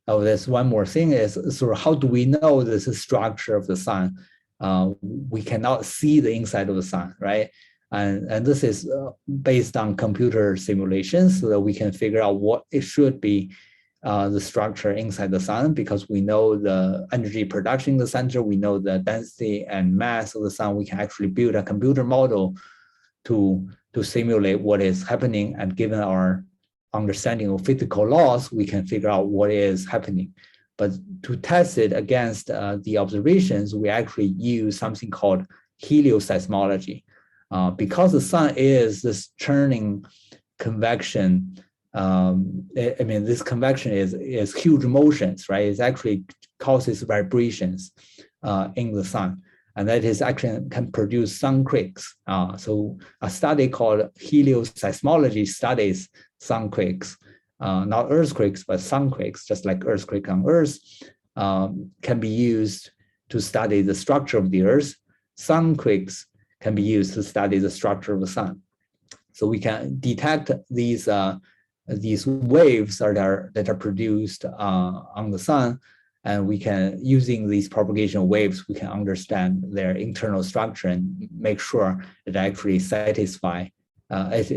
Oh, there's one more thing is, so how do we know this is structure of the sun? We cannot see the inside of the sun, right? And this is based on computer simulations, so that we can figure out what it should be the structure inside the sun, because we know the energy production in the center, we know the density and mass of the sun. We can actually build a computer model to simulate what is happening, and given our understanding of physical laws, we can figure out what is happening. But to test it against the observations, we actually use something called helioseismology. Because the sun is this churning convection, I mean, this convection is huge motions, right? It actually causes vibrations in the sun, and that is actually can produce sunquakes. So a study called helioseismology studies sunquakes, not earthquakes, but sunquakes, just like earthquake on Earth, can be used to study the structure of the Earth. Sunquakes can be used to study the structure of the sun. So we can detect these waves that are produced on the sun, and we can, using these propagation waves, we can understand their internal structure and make sure it actually satisfy, it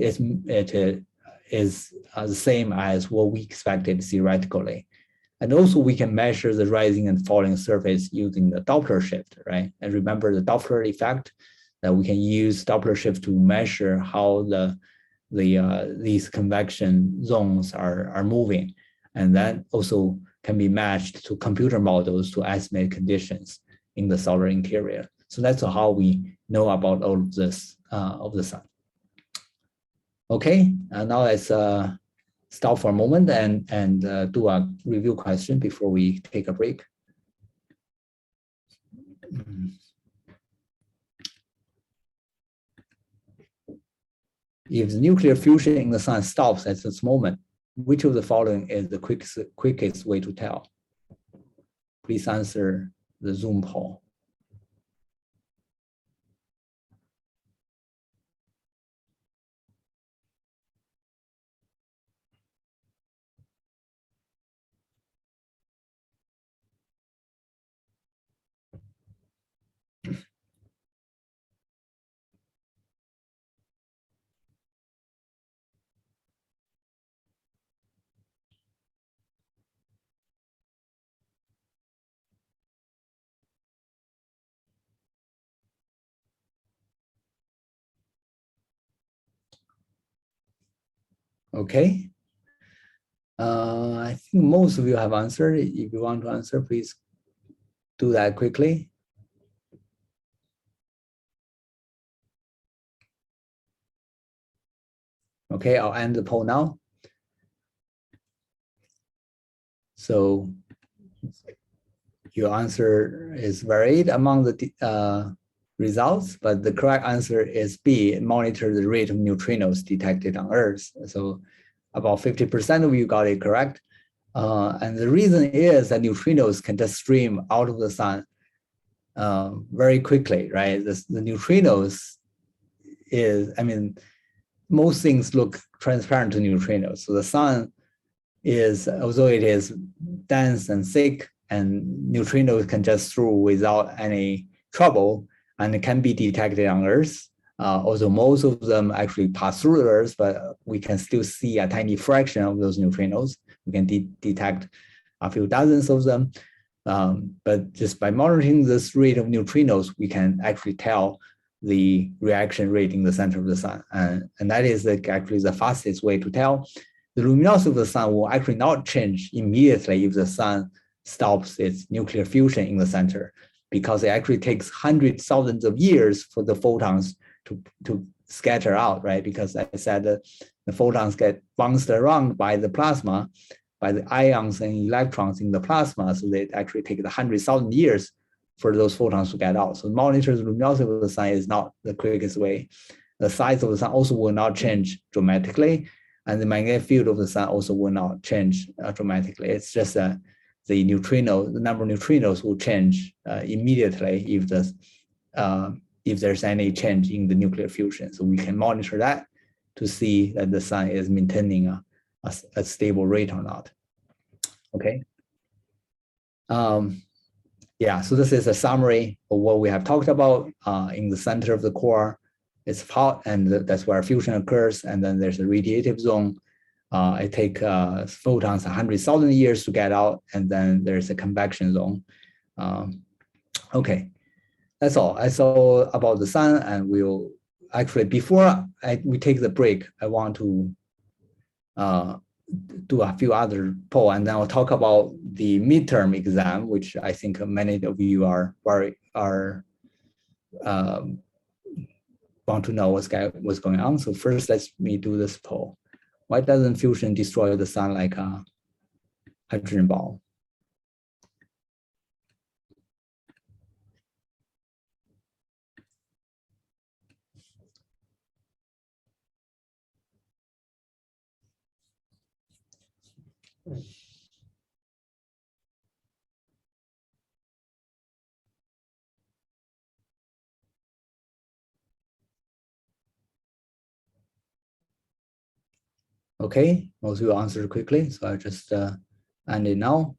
is the same as what we expected theoretically. And also we can measure the rising and falling surface using the Doppler shift, right? And remember the Doppler effect, that we can use Doppler shift to measure how these convection zones are moving. And that also can be matched to computer models to estimate conditions in the solar interior. So that's how we know about all of this of the sun. Okay, now let's stop for a moment and do a review question before we take a break. If the nuclear fusion in the sun stops at this moment, which of the following is the quickest way to tell? Please answer the Zoom poll. Okay. I think most of you have answered. If you want to answer, please do that quickly. Okay, I'll end the poll now. So your answer is varied among the results, but the correct answer is B, monitor the rate of neutrinos detected on Earth. So about 50% of you got it correct. And the reason is that neutrinos can just stream out of the sun very quickly, right? The neutrinos is, I mean, most things look transparent to neutrinos. So the sun is, although it is dense and thick, and neutrinos can just through without any trouble, and it can be detected on Earth. Although most of them actually pass through Earth, but we can still see a tiny fraction of those neutrinos. We can detect a few dozens of them. But just by monitoring this rate of neutrinos, we can actually tell the reaction rate in the center of the sun. And that is actually the fastest way to tell. The luminosity of the sun will actually not change immediately if the sun stops its nuclear fusion in the center, because it actually takes hundreds, thousands of years for the photons to scatter out, right? Because I said that the photons get bounced around by the plasma, by the ions and electrons in the plasma. So they actually take 100,000 years for those photons to get out. So monitor the luminosity of the sun is not the quickest way. The size of the sun also will not change dramatically, and the magnetic field of the sun also will not change dramatically. It's just the neutrino, the number of neutrinos will change immediately if there's any change in the nuclear fusion. So we can monitor that to see that the sun is maintaining a stable rate or not. Okay. Yeah, so this is a summary of what we have talked about. In the center of the core, it's hot, and that's where fusion occurs. And then there's a radiative zone. It takes photons 100,000 years to get out, and then there's a convection zone. Okay, that's all. That's all about the sun, and we'll actually, before we take the break, I want to do a few other polls, and then I'll talk about the midterm exam, which I think many of you are want to know what's going on. So first, let me do this poll. Why doesn't fusion destroy the sun like a hydrogen bomb? Okay, most of you answered quickly, so I just end it now.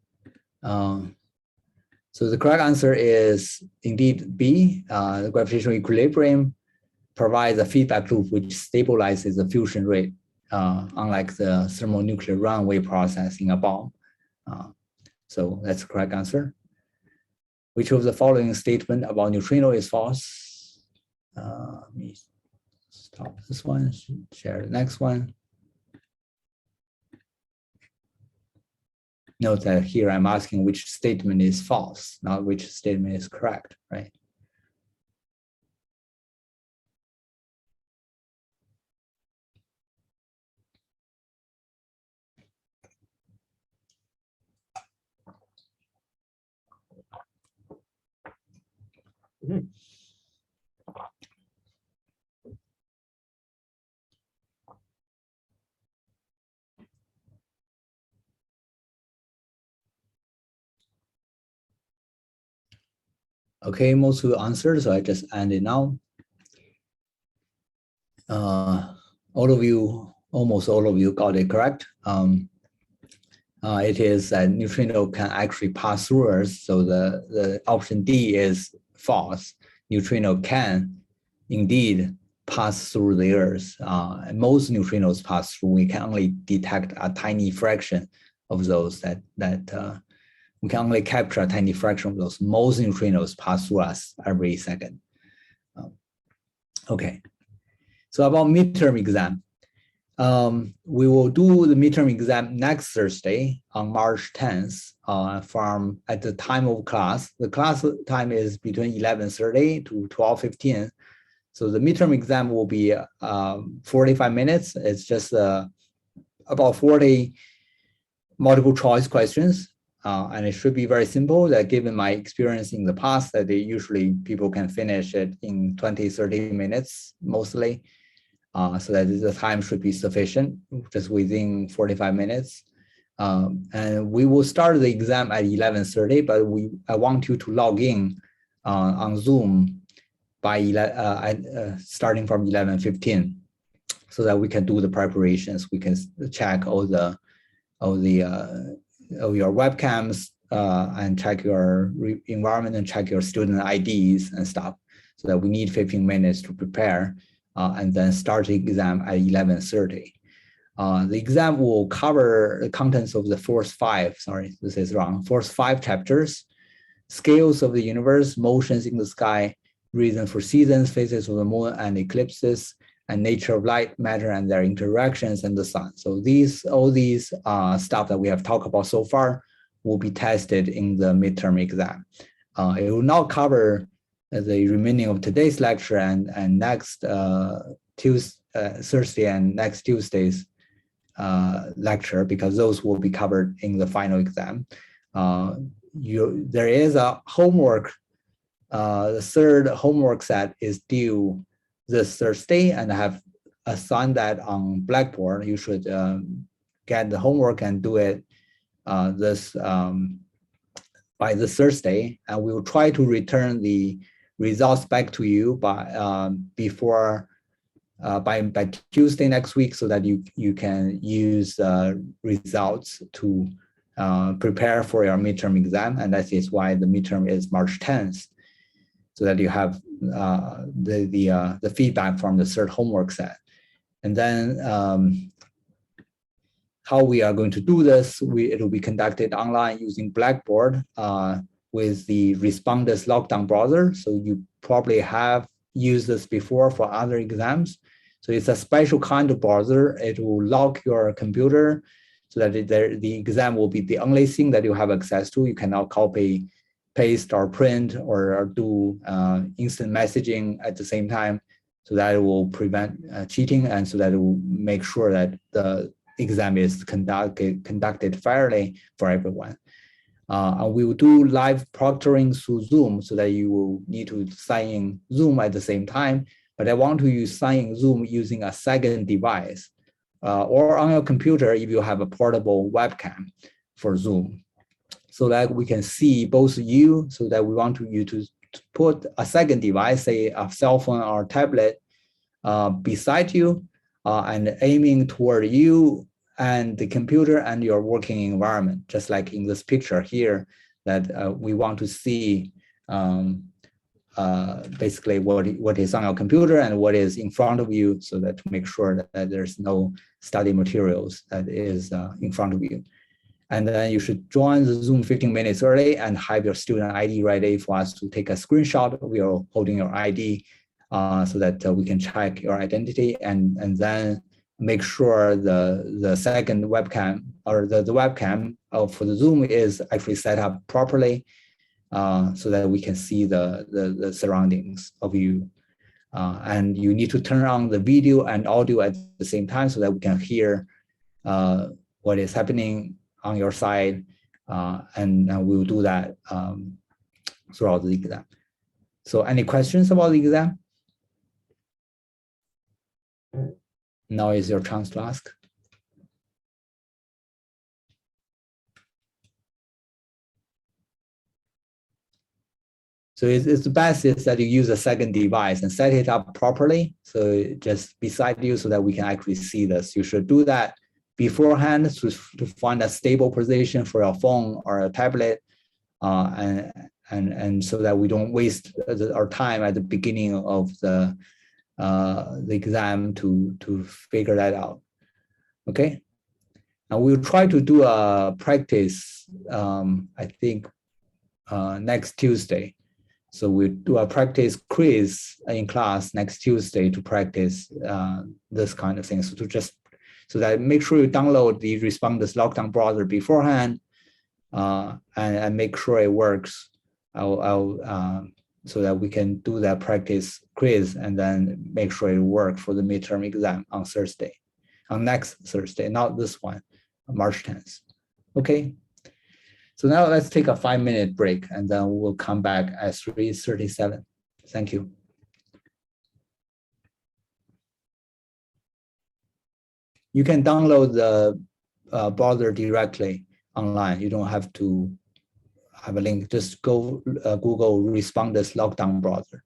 So the correct answer is indeed B. The gravitational equilibrium provides a feedback loop which stabilizes the fusion rate, unlike the thermonuclear runaway process in a bomb. So that's the correct answer. Which of the following statement about neutrino is false? Let me stop this one, share the next one. Note that here I'm asking which statement is false, not which statement is correct, right? Okay, most of you answered, so I just end it now. All of you, almost all of you got it correct. It is that neutrino can actually pass through Earth, so the option D is false. Neutrino can indeed pass through the Earth. Most neutrinos pass through. We can only detect a tiny fraction of those that we can only capture a tiny fraction of those. Most neutrinos pass through us every second. Okay, so about midterm exam. We will do the midterm exam next Thursday on March 10th from at the time of class. The class time is between 11:30 to 12:15. So the midterm exam will be 45 minutes. It's just about 40 multiple choice questions. And it should be very simple, that given my experience in the past, that usually people can finish it in 20, 30 minutes mostly. so that the time should be sufficient, just within 45 minutes. And we will start the exam at 11:30, but I want you to log in on Zoom by starting from 11:15, so that we can do the preparations. We can check all your webcams and check your environment and check your student IDs and stuff. So that we need 15 minutes to prepare and then start the exam at 11:30. The exam will cover the contents of the first five chapters: scales of the universe, motions in the sky, reason for seasons, phases of the moon and eclipses, and nature of light, matter, and their interactions, and the sun. So all these stuff that we have talked about so far will be tested in the midterm exam. It will not cover the remaining of today's lecture and next Thursday and next Tuesday's lecture, because those will be covered in the final exam. There is a homework. The third homework set is due this Thursday, and I have assigned that on Blackboard. You should get the homework and do it by this Thursday, and we will try to return the results back to you by Tuesday next week, so that you can use results to prepare for your midterm exam, and that is why the midterm is March 10th, so that you have the feedback from the third homework set. And then how we are going to do this, it will be conducted online using Blackboard with the Respondus Lockdown browser. So you probably have used this before for other exams. So it's a special kind of browser. It will lock your computer so that the exam will be the only thing that you have access to. You cannot copy, paste, or print, or do instant messaging at the same time. So that it will prevent cheating, and so that it will make sure that the exam is conducted fairly for everyone. And we will do live proctoring through Zoom, so that you will need to sign in Zoom at the same time. But I want you to sign in Zoom using a second device or on your computer if you have a portable webcam for Zoom, so that we can see both you. So that we want you to put a second device, say a cell phone or tablet, beside you and aiming toward you and the computer and your working environment, just like in this picture here, that we want to see basically what is on your computer and what is in front of you, so that to make sure that there's no study materials that is in front of you. And then you should join the Zoom 15 minutes early and have your student ID ready for us to take a screenshot of you holding your ID, so that we can check your identity, and then make sure the second webcam or the webcam for the Zoom is actually set up properly, so that we can see the surroundings of you. And you need to turn on the video and audio at the same time, so that we can hear what is happening on your side, and we will do that throughout the exam. So any questions about the exam? Now is your chance to ask. So it's the best is that you use a second device and set it up properly, so just beside you, so that we can actually see this. You should do that beforehand to find a stable position for your phone or a tablet, and so that we don't waste our time at the beginning of the exam to figure that out. Okay, and we'll try to do a practice. I think next Tuesday. So we'll do a practice quiz in class next Tuesday to practice this kind of thing. So that make sure you download the Respondus Lockdown browser beforehand, and make sure it works. So that we can do that practice quiz and then make sure it works for the midterm exam on next Thursday, not this one, March 10th. Okay. So now let's take a 5-minute break, and then we'll come back at 3:37. Thank you. You can download the browser directly online. You don't have to have a link. Just go Google Respondus lockdown browser.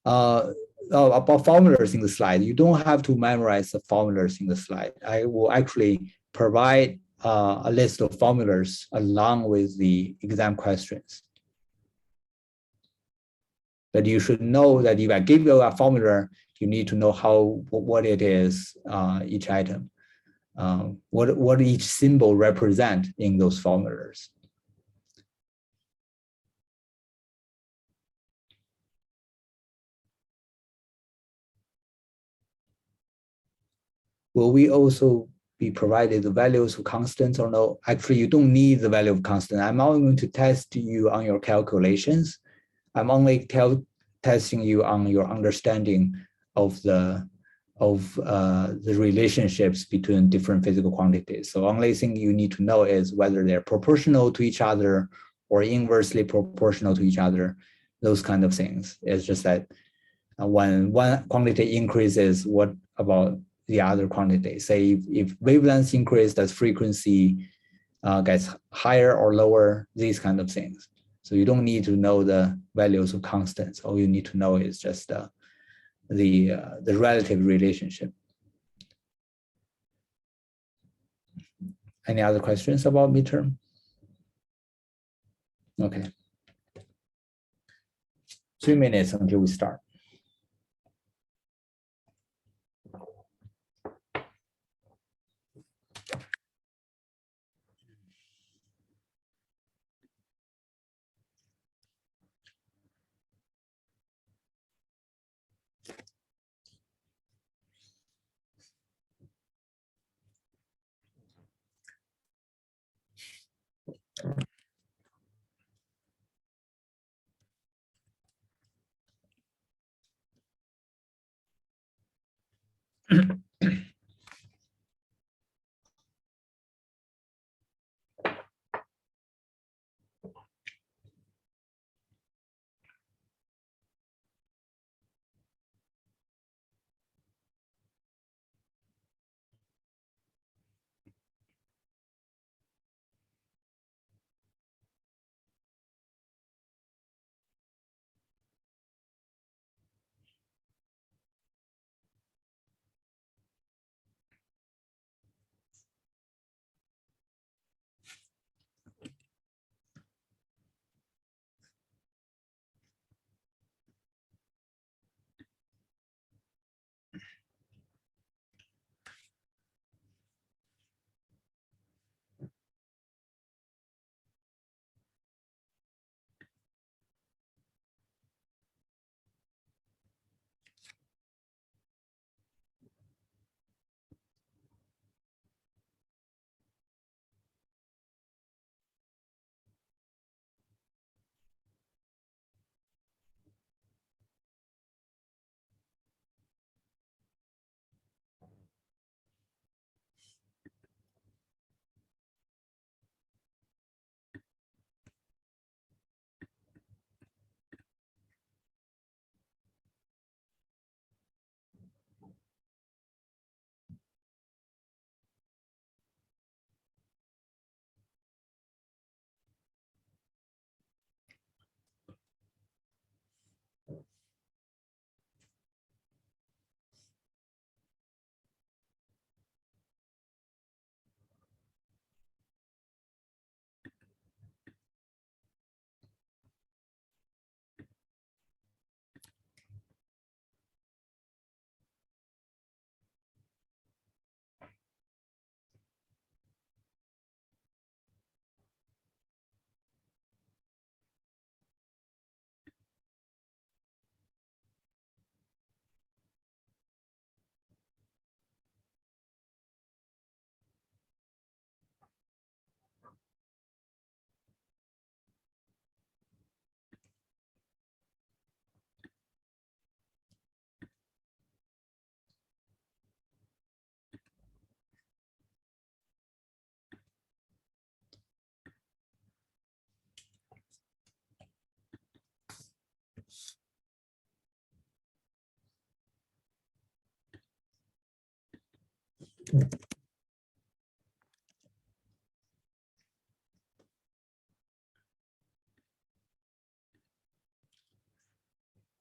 About formulas in the slide, you don't have to memorize the formulas in the slide. I will actually provide a list of formulas along with the exam questions. But you should know that if I give you a formula, you need to know what it is, each item, what each symbol represent in those formulas. Will we also be provided the values of constants or no? Actually, you don't need the value of constant. I'm only going to test you on your calculations. I'm only testing you on your understanding of the relationships between different physical quantities. So only thing you need to know is whether they're proportional to each other or inversely proportional to each other, those kind of things. It's just that when one quantity increases, what about the other quantity? Say if wavelengths increase, does frequency gets higher or lower, these kind of things. So you don't need to know the values of constants. All you need to know is just the relative relationship. Any other questions about midterm? Okay. 3 minutes until we start.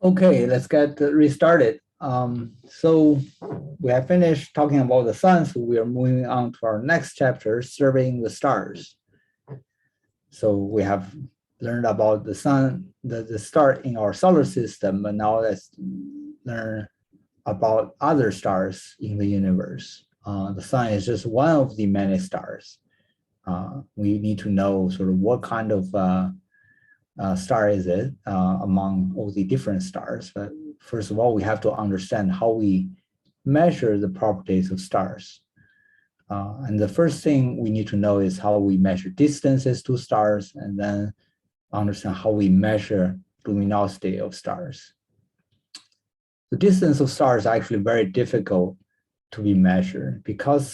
Okay, let's get restarted. So we have finished talking about the sun, so we are moving on to our next chapter, surveying the stars. So we have learned about the sun, the star in our solar system, but now let's learn about other stars in the universe. The sun is just one of the many stars. We need to know sort of what kind of star is it among all the different stars. But first of all, we have to understand how we measure the properties of stars. And the first thing we need to know is how we measure distances to stars, and then understand how we measure luminosity of stars. The distance of stars is actually very difficult to be measured because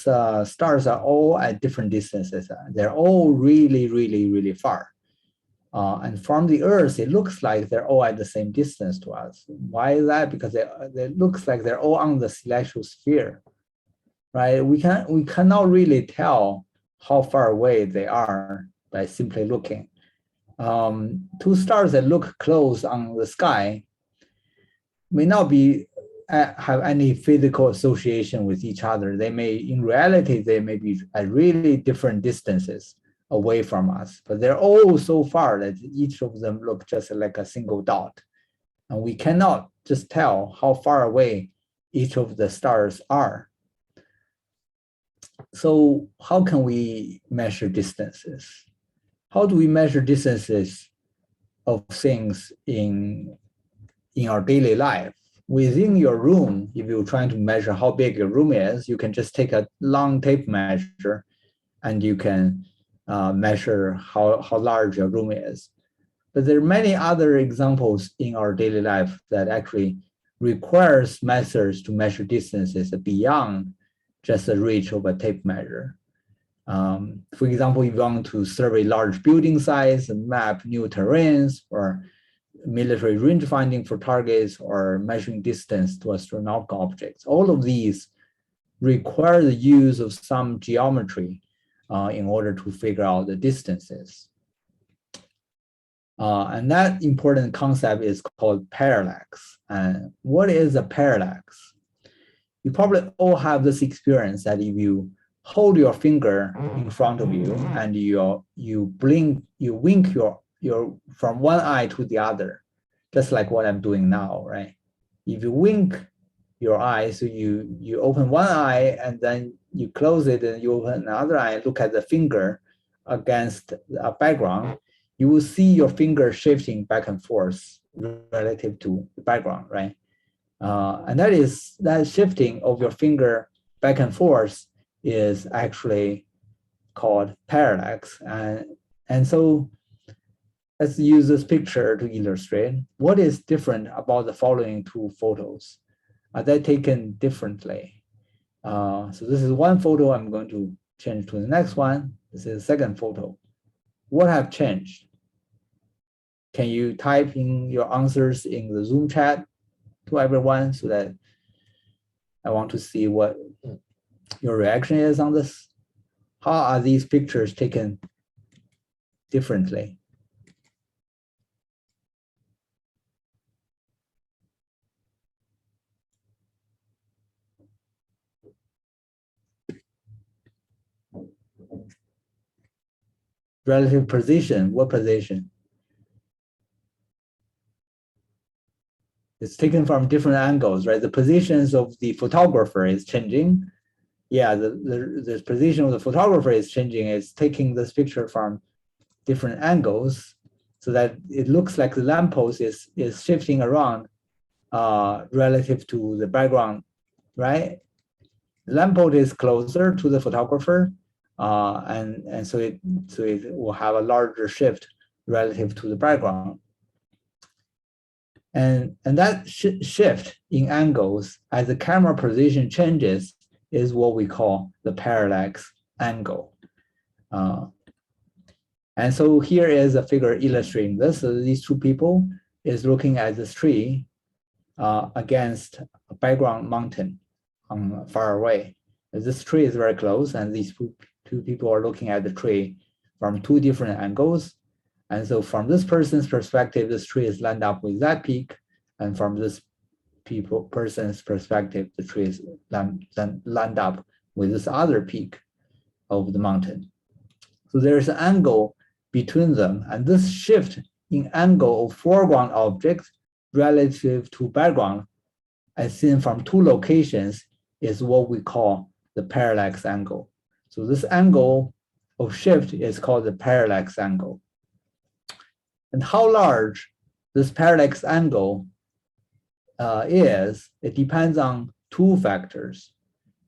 stars are all at different distances. They're all really, really, really far. And from the Earth, it looks like they're all at the same distance to us. Why is that? Because it looks like they're all on the celestial sphere, right? We cannot really tell how far away they are by simply looking. Two stars that look close on the sky may not have any physical association with each other. They may, in reality, they may be at really different distances away from us, but they're all so far that each of them look just like a single dot. And we cannot just tell how far away each of the stars are. So how can we measure distances? How do we measure distances of things in our daily life? Within your room, if you're trying to measure how big your room is, you can just take a long tape measure and you can measure how large your room is. But there are many other examples in our daily life that actually requires methods to measure distances beyond just the reach of a tape measure. For example, if you want to survey large building sites and map new terrains, or military range finding for targets, or measuring distance to astronomical objects, all of these require the use of some geometry in order to figure out the distances. And that important concept is called parallax. And what is a parallax? You probably all have this experience that if you hold your finger in front of you and you wink your from one eye to the other, just like what I'm doing now, right? If you wink your eye, so you open one eye and then you close it and you open another eye and look at the finger against a background, you will see your finger shifting back and forth relative to the background, right? And that shifting of your finger back and forth is actually called parallax. And so let's use this picture to illustrate what is different about the following two photos. Are they taken differently? So this is one photo. I'm going to change to the next one. This is the second photo. What have changed? Can you type in your answers in the Zoom chat to everyone so that I want to see what your reaction is on this? How are these pictures taken differently? Relative position, what position? It's taken from different angles, right? The positions of the photographer is changing. Yeah, the position of the photographer is changing. It's taking this picture from different angles so that it looks like the lamppost is shifting around relative to the background, right? The lamppost is closer to the photographer, and so it will have a larger shift relative to the background. And that shift in angles as the camera position changes is what we call the parallax angle. And so here is a figure illustrating this. So these two people is looking at this tree against a background mountain far away. This tree is very close, and these two people are looking at the tree from two different angles. And so from this person's perspective, this tree is lined up with that peak. And from this person's perspective, the tree is lined up with this other peak of the mountain. So there is an angle between them. And this shift in angle of foreground object relative to background, as seen from two locations, is what we call the parallax angle. So this angle of shift is called the parallax angle. And how large this parallax angle is, it depends on two factors.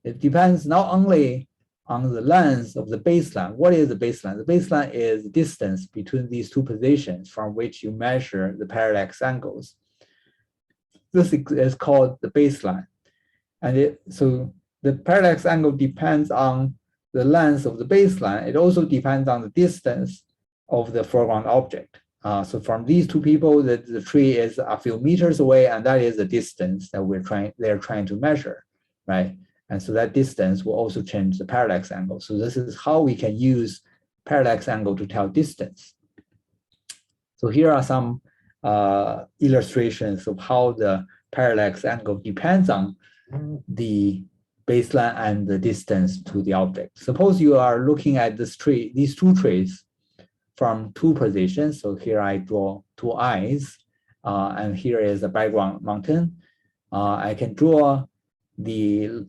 It depends not only on the length of the baseline. What is the baseline? The baseline is the distance between these two positions from which you measure the parallax angles. This is called the baseline. And so the parallax angle depends on the length of the baseline. It also depends on the distance of the foreground object. So from these two people, the tree is a few meters away, and that is the distance that they're trying to measure, right? And so that distance will also change the parallax angle. So this is how we can use parallax angle to tell distance. So here are some illustrations of how the parallax angle depends on the baseline and the distance to the object. Suppose you are looking at this tree, these two trees from two positions. So here I draw two eyes, and here is a background mountain. I can draw the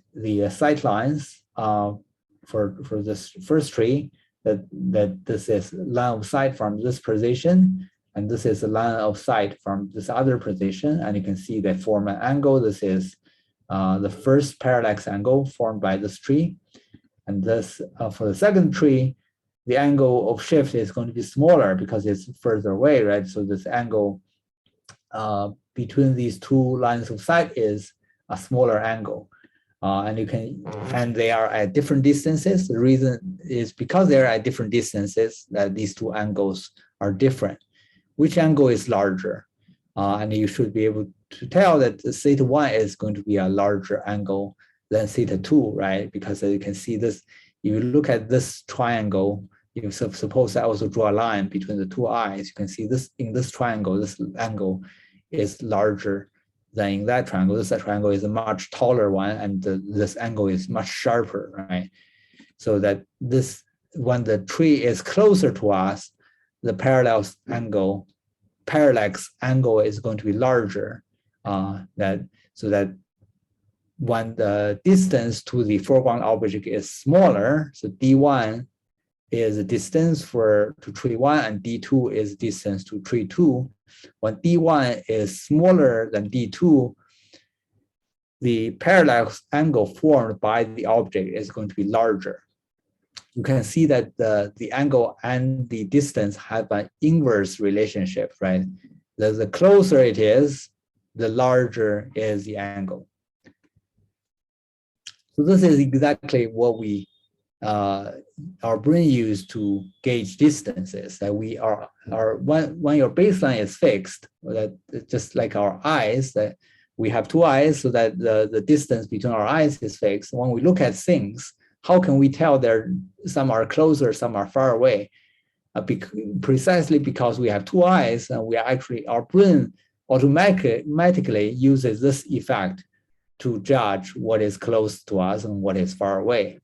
sight lines for this first tree, that this is line of sight from this position, and this is a line of sight from this other position, and you can see they form an angle. This is the first parallax angle formed by this tree, and this for the second tree, the angle of shift is going to be smaller because it's further away, right? So this angle between these two lines of sight is a smaller angle. And they are at different distances. The reason is because they're at different distances that these two angles are different. Which angle is larger? And you should be able to tell that the theta 1 is going to be a larger angle than theta 2, right? Because you can see this, if you look at this triangle, you suppose I also draw a line between the two eyes, you can see this in this triangle, this angle is larger than in that triangle. This triangle is a much taller one, and this angle is much sharper, right? So that this, when the tree is closer to us, the parallax angle is going to be larger. So that when the distance to the foreground object is smaller, so D1 is the distance to tree 1, and D2 is distance to tree 2. When D1 is smaller than D2, the parallax angle formed by the object is going to be larger. You can see that the angle and the distance have an inverse relationship, right? The closer it is, the larger is the angle. So this is exactly what we our brain use to gauge distances. That we are when your baseline is fixed, that just like our eyes, that we have two eyes, so that the distance between our eyes is fixed. When we look at things, how can we tell some are closer, some are far away? Precisely because we have two eyes, and our brain automatically uses this effect to judge what is close to us and what is far away.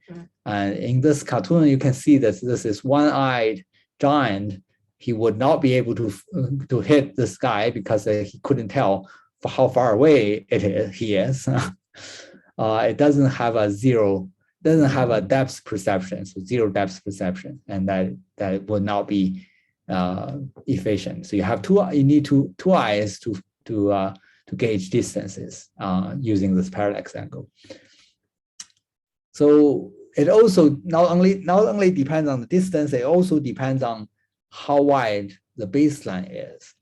And in this cartoon, you can see that this is one-eyed giant. He would not be able to hit this guy because he couldn't tell how far away he is. It doesn't have a depth perception, so zero depth perception, and that would not be efficient. So you need two eyes to gauge distances using this parallax angle. So it also not only depends on the distance, it also depends on how wide the baseline is.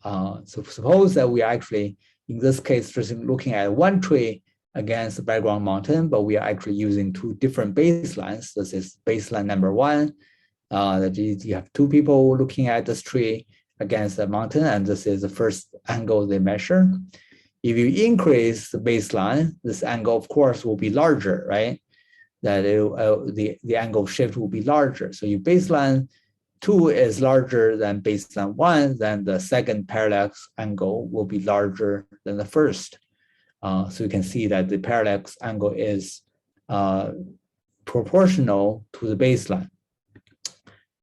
So suppose that we are actually, in this case, just looking at one tree against the background mountain, but we are actually using two different baselines. This is baseline number 1. That you have two people looking at this tree against the mountain, and this is the first angle they measure. If you increase the baseline, this angle, of course, will be larger, right? that the angle shift will be larger. So your baseline 2 is larger than baseline 1, then the second parallax angle will be larger than the first. So you can see that the parallax angle is proportional to the baseline.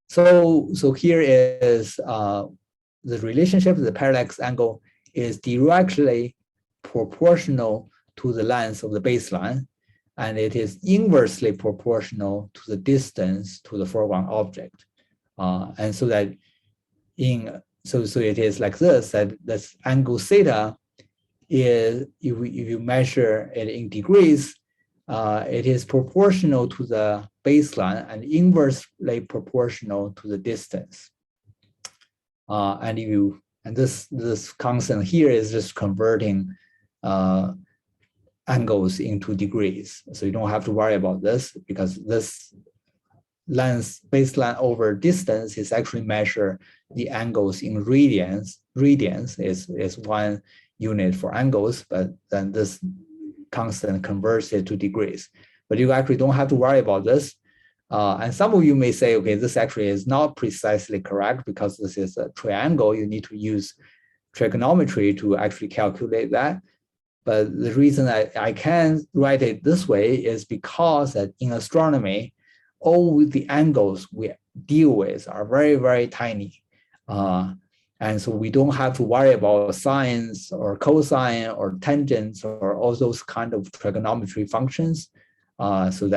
So here is the relationship. The parallax angle is directly proportional to the length of the baseline, and it is inversely proportional to the distance to the foreground object. And so that so it is like this, that this angle theta is, if you measure it in degrees, it is proportional to the baseline and inversely proportional to the distance. And this constant here is just converting angles into degrees. So you don't have to worry about this, because this length baseline over distance is actually measure the angles in radians. Radians is 1 unit for angles, but then this constant converts it to degrees. But you actually don't have to worry about this. And some of you may say, okay, this actually is not precisely correct because this is a triangle. You need to use trigonometry to actually calculate that. But the reason I can write it this way is because that in astronomy, all the angles we deal with are very, very tiny. And so we don't have to worry about sines or cosine or tangents or all those kind of trigonometry functions. So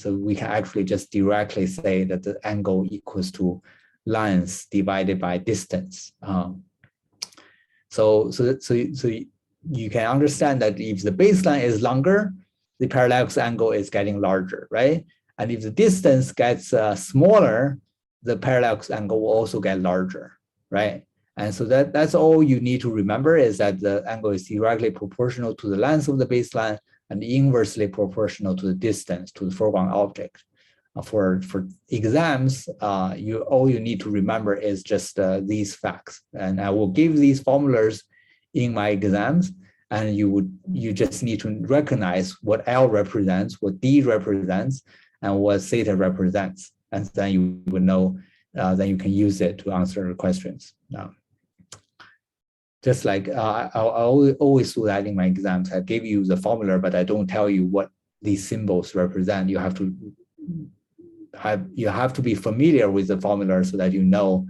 we can actually just directly say that the angle equals to length divided by distance. So you can understand that if the baseline is longer, the parallax angle is getting larger, right? And if the distance gets smaller, the parallax angle will also get larger, right? And so that's all you need to remember, is that the angle is directly proportional to the length of the baseline and inversely proportional to the distance to the foreground object. For exams, all you need to remember is just these facts. And I will give these formulas in my exams, and you just need to recognize what L represents, what D represents, and what theta represents, and then you would know. Then you can use it to answer the questions. Just like I always do that in my exams. I give you the formula, but I don't tell you what these symbols represent. You have to be familiar with the formula so that you know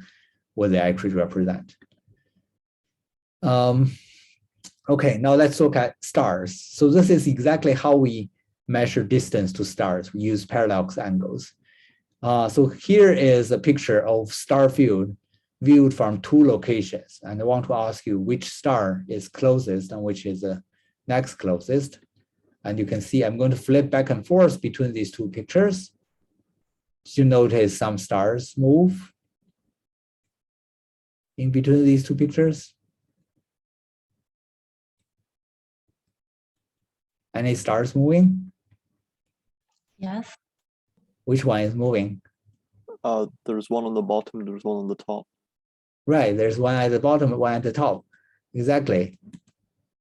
what they actually represent. Okay, now let's look at stars. So this is exactly how we measure distance to stars. We use parallax angles. So here is a picture of star field viewed from 2 locations. And I want to ask you which star is closest and which is the next closest. And you can see I'm going to flip back and forth between these 2 pictures. Did you notice some stars move in between these 2 pictures? Any stars moving? Yes. Which one is moving? There's one on the bottom, there's one on the top. Right, there's one at the bottom, one at the top. Exactly.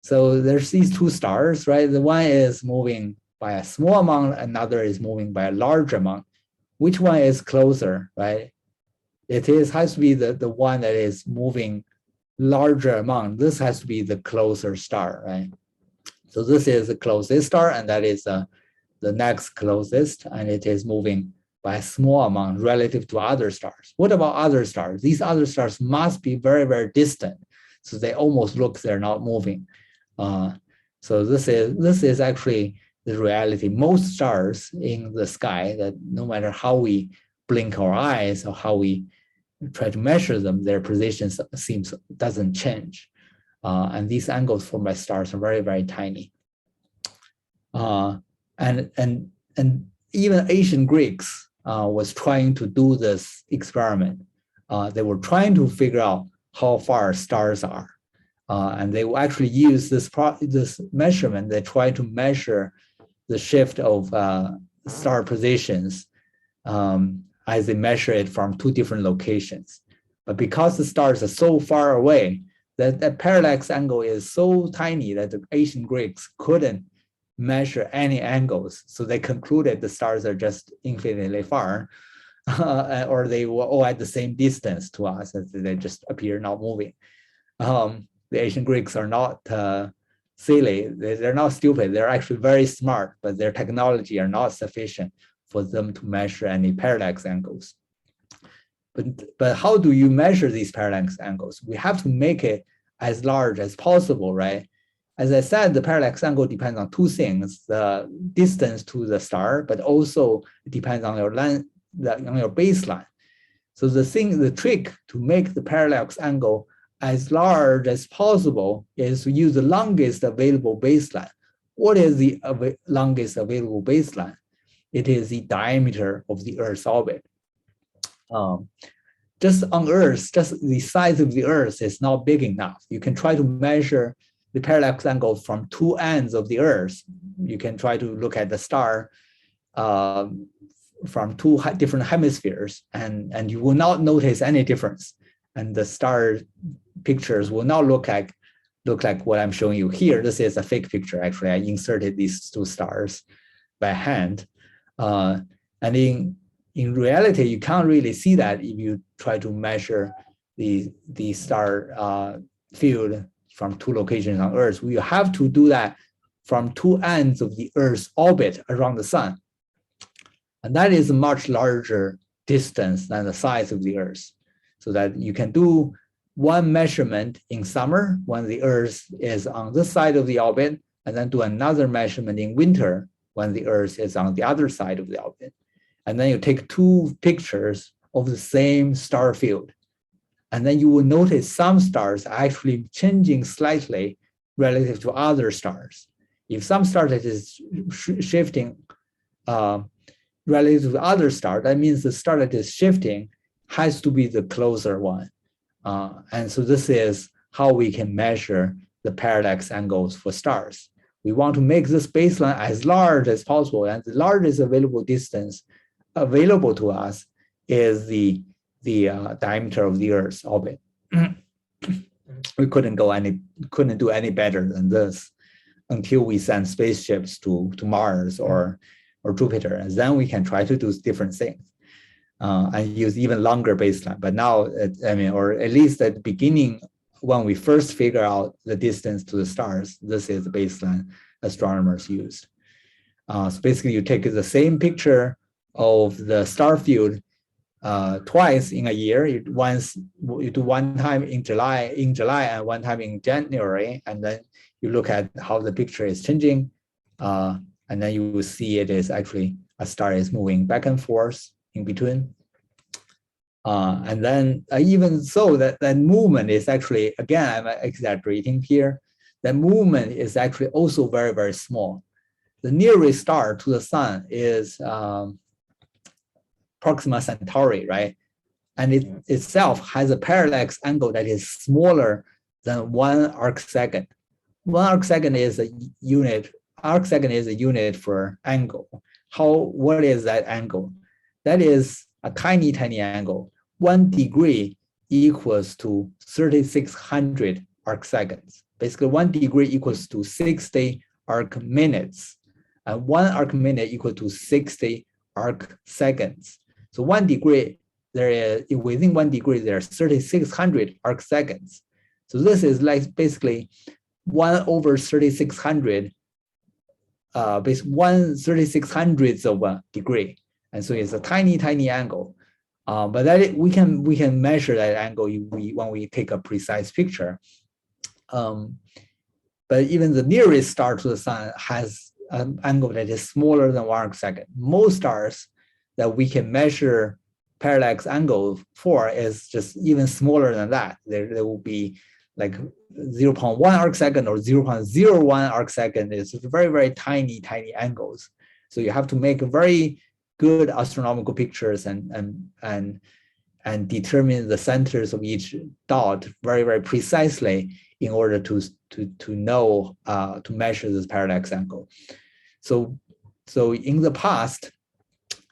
So there's these 2 stars, right? The one is moving by a small amount, another is moving by a large amount. Which one is closer, right? Has to be the one that is moving larger amount. This has to be the closer star, right? So this is the closest star, and that is the next closest, and it is moving by a small amount relative to other stars. What about other stars? These other stars must be very, very distant, so they almost look they're not moving. So this is actually the reality. Most stars in the sky, that no matter how we blink our eyes or how we try to measure them, their position doesn't change. And these angles formed by stars are very, very tiny. And even ancient Greeks was trying to do this experiment. They were trying to figure out how far stars are. And they will actually use this measurement. They try to measure the shift of star positions as they measure it from 2 different locations. But because the stars are so far away, that parallax angle is so tiny that the ancient Greeks couldn't measure any angles. So they concluded the stars are just infinitely far, or they were all at the same distance to us, as they just appear not moving. The ancient Greeks are not silly. They're not stupid. They're actually very smart, but their technology are not sufficient for them to measure any parallax angles. But how do you measure these parallax angles? We have to make it as large as possible, right? As I said, the parallax angle depends on two things: the distance to the star, but also it depends on your on your baseline. So the trick to make the parallax angle as large as possible is to use the longest available baseline. What is the longest available baseline? It is the diameter of the Earth's orbit. Just on Earth, just the size of the Earth is not big enough. You can try to measure the parallax angle from two ends of the Earth. You can try to look at the star from two different hemispheres, and you will not notice any difference. And the star pictures will not look like what I'm showing you here. This is a fake picture. Actually, I inserted these two stars by hand. And in reality, you can't really see that if you try to measure the star field from two locations on Earth. We have to do that from two ends of the Earth's orbit around the sun. And that is a much larger distance than the size of the Earth. So that you can do one measurement in summer when the Earth is on this side of the orbit, and then do another measurement in winter when the Earth is on the other side of the orbit. And then you take two pictures of the same star field. And then you will notice some stars are actually changing slightly relative to other stars. If some star that is shifting relative to other star, that means the star that is shifting has to be the closer one. And so this is how we can measure the parallax angles for stars. We want to make this baseline as large as possible, and the largest available distance available to us is the diameter of the Earth's orbit. We couldn't do any better than this until we send spaceships to Mars or Jupiter, and then we can try to do different things and use even longer baseline. But now, or at least at the beginning, when we first figure out the distance to the stars, this is the baseline astronomers used. So basically, you take the same picture of the star field twice in a year. You do one time in July and one time in January, and then you look at how the picture is changing, and then you will see it is actually a star is moving back and forth in between. And then even so, that movement is actually, again, I'm exaggerating here, that movement is actually also very, very small. The nearest star to the sun is Proxima Centauri, right? And it itself has a parallax angle that is smaller than 1 arcsecond. 1 arcsecond is a unit. Arcsecond is a unit for angle. What is that angle? That is a tiny, tiny angle. 1 degree equals to 3,600 arcseconds. Basically, 1 degree equals to 60 arc minutes. And 1 arc minute equal to 60 arc seconds. So 1 degree, within 1 degree, there are 3,600 arc seconds. So this is like basically 1 over 3,600, 1/3600th of a degree. And so it's a tiny, tiny angle. But we can measure that angle when we take a precise picture. But even the nearest star to the sun has an angle that is smaller than 1 arcsecond. Most stars that we can measure parallax angle for is just even smaller than that. There will be like 0.1 arcsecond or 0.01 arcsecond. It's very, very tiny, tiny angles. So you have to make very good astronomical pictures and determine the centers of each dot very, very precisely in order to know to measure this parallax angle. So in the past,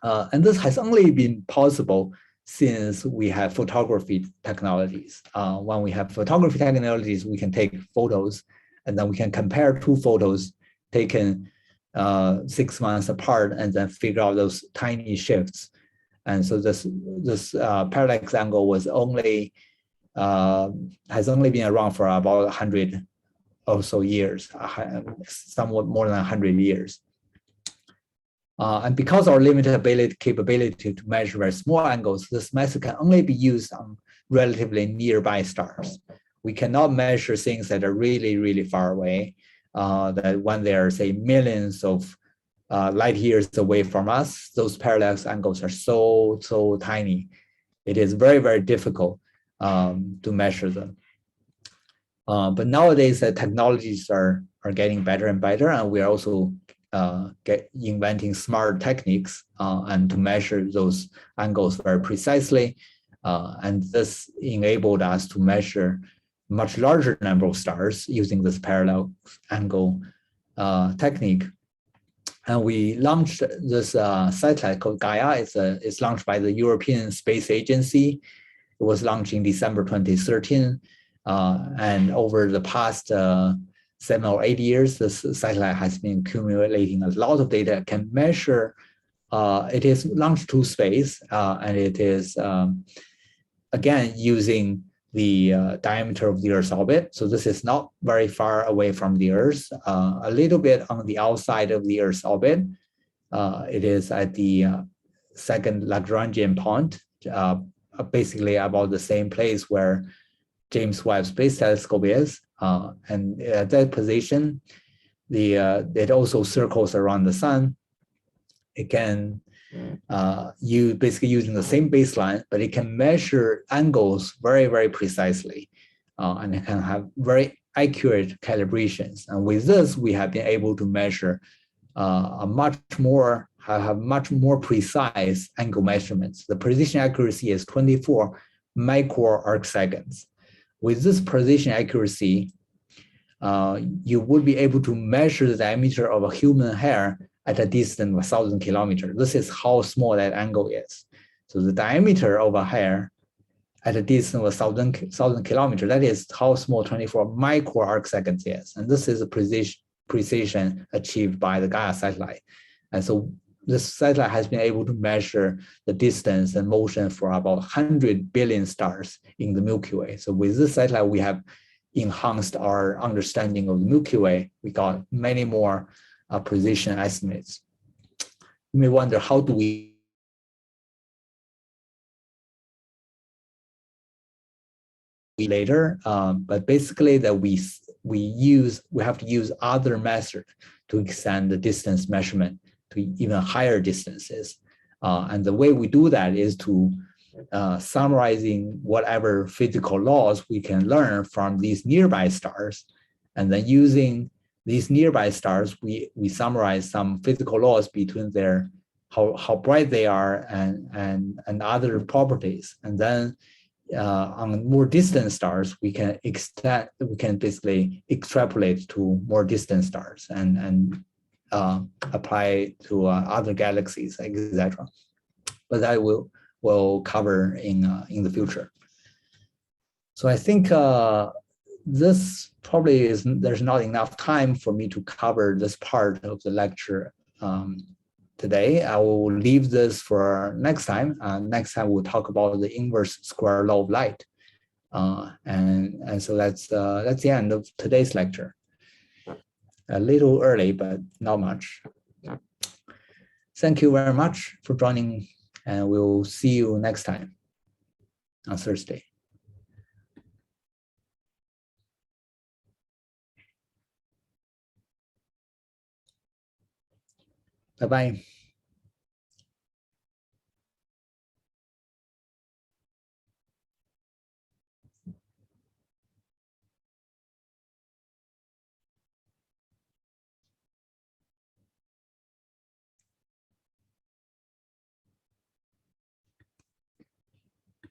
and this has only been possible since we have photography technologies. When we have photography technologies, we can take photos and then we can compare two photos taken 6 months apart and then figure out those tiny shifts. And so this parallax angle was only has only been around for about 100 or so years, somewhat more than 100 years. And because our limited capability to measure very small angles, this method can only be used on relatively nearby stars. We cannot measure things that are really, really far away, that when they're, say, millions of light years away from us, those parallax angles are so tiny. It is very, very difficult to measure them. But nowadays, the technologies are getting better and better, and we are also inventing smart techniques and to measure those angles very precisely. And this enabled us to measure much larger number of stars using this parallax angle technique. And we launched this satellite called Gaia. It's launched by the European Space Agency. It was launched in December 2013. And over the past 7 or 8 years, this satellite has been accumulating a lot of data, can measure. It is launched to space, and it is, again, using the diameter of the Earth's orbit. So this is not very far away from the Earth, a little bit on the outside of the Earth's orbit. It is at the second Lagrangian point, basically about the same place where James Webb Space Telescope is. And at that position, it also circles around the sun. It can you basically using the same baseline, but it can measure angles very, very precisely, and it can have very accurate calibrations. And with this, we have been able to measure have much more precise angle measurements. The precision accuracy is 24 micro arc seconds. With this precision accuracy, you would be able to measure the diameter of a human hair at a distance of 1,000 kilometers. This is how small that angle is. So the diameter of a hair at a distance of 1,000 kilometers, that is how small 24 micro arc seconds is. And this is a precision achieved by the Gaia satellite. And so this satellite has been able to measure the distance and motion for about 100 billion stars in the Milky Way. So with this satellite, we have enhanced our understanding of the Milky Way. We got many more precision estimates. You may wonder, how do we later? But basically, that we have to use other methods to extend the distance measurement to even higher distances. And the way we do that is to summarizing whatever physical laws we can learn from these nearby stars, and then using these nearby stars, we summarize some physical laws between their how bright they are and other properties, and then on more distant stars we can basically extrapolate to more distant stars and apply to other galaxies, etc. But that will cover in the future. So I think this probably there's not enough time for me to cover this part of the lecture today. I will leave this for next time. Next time we'll talk about the inverse square law of light. And so that's the end of today's lecture. A little early, but not much. Thank you very much for joining, and we'll see you next time on Thursday. Bye-bye.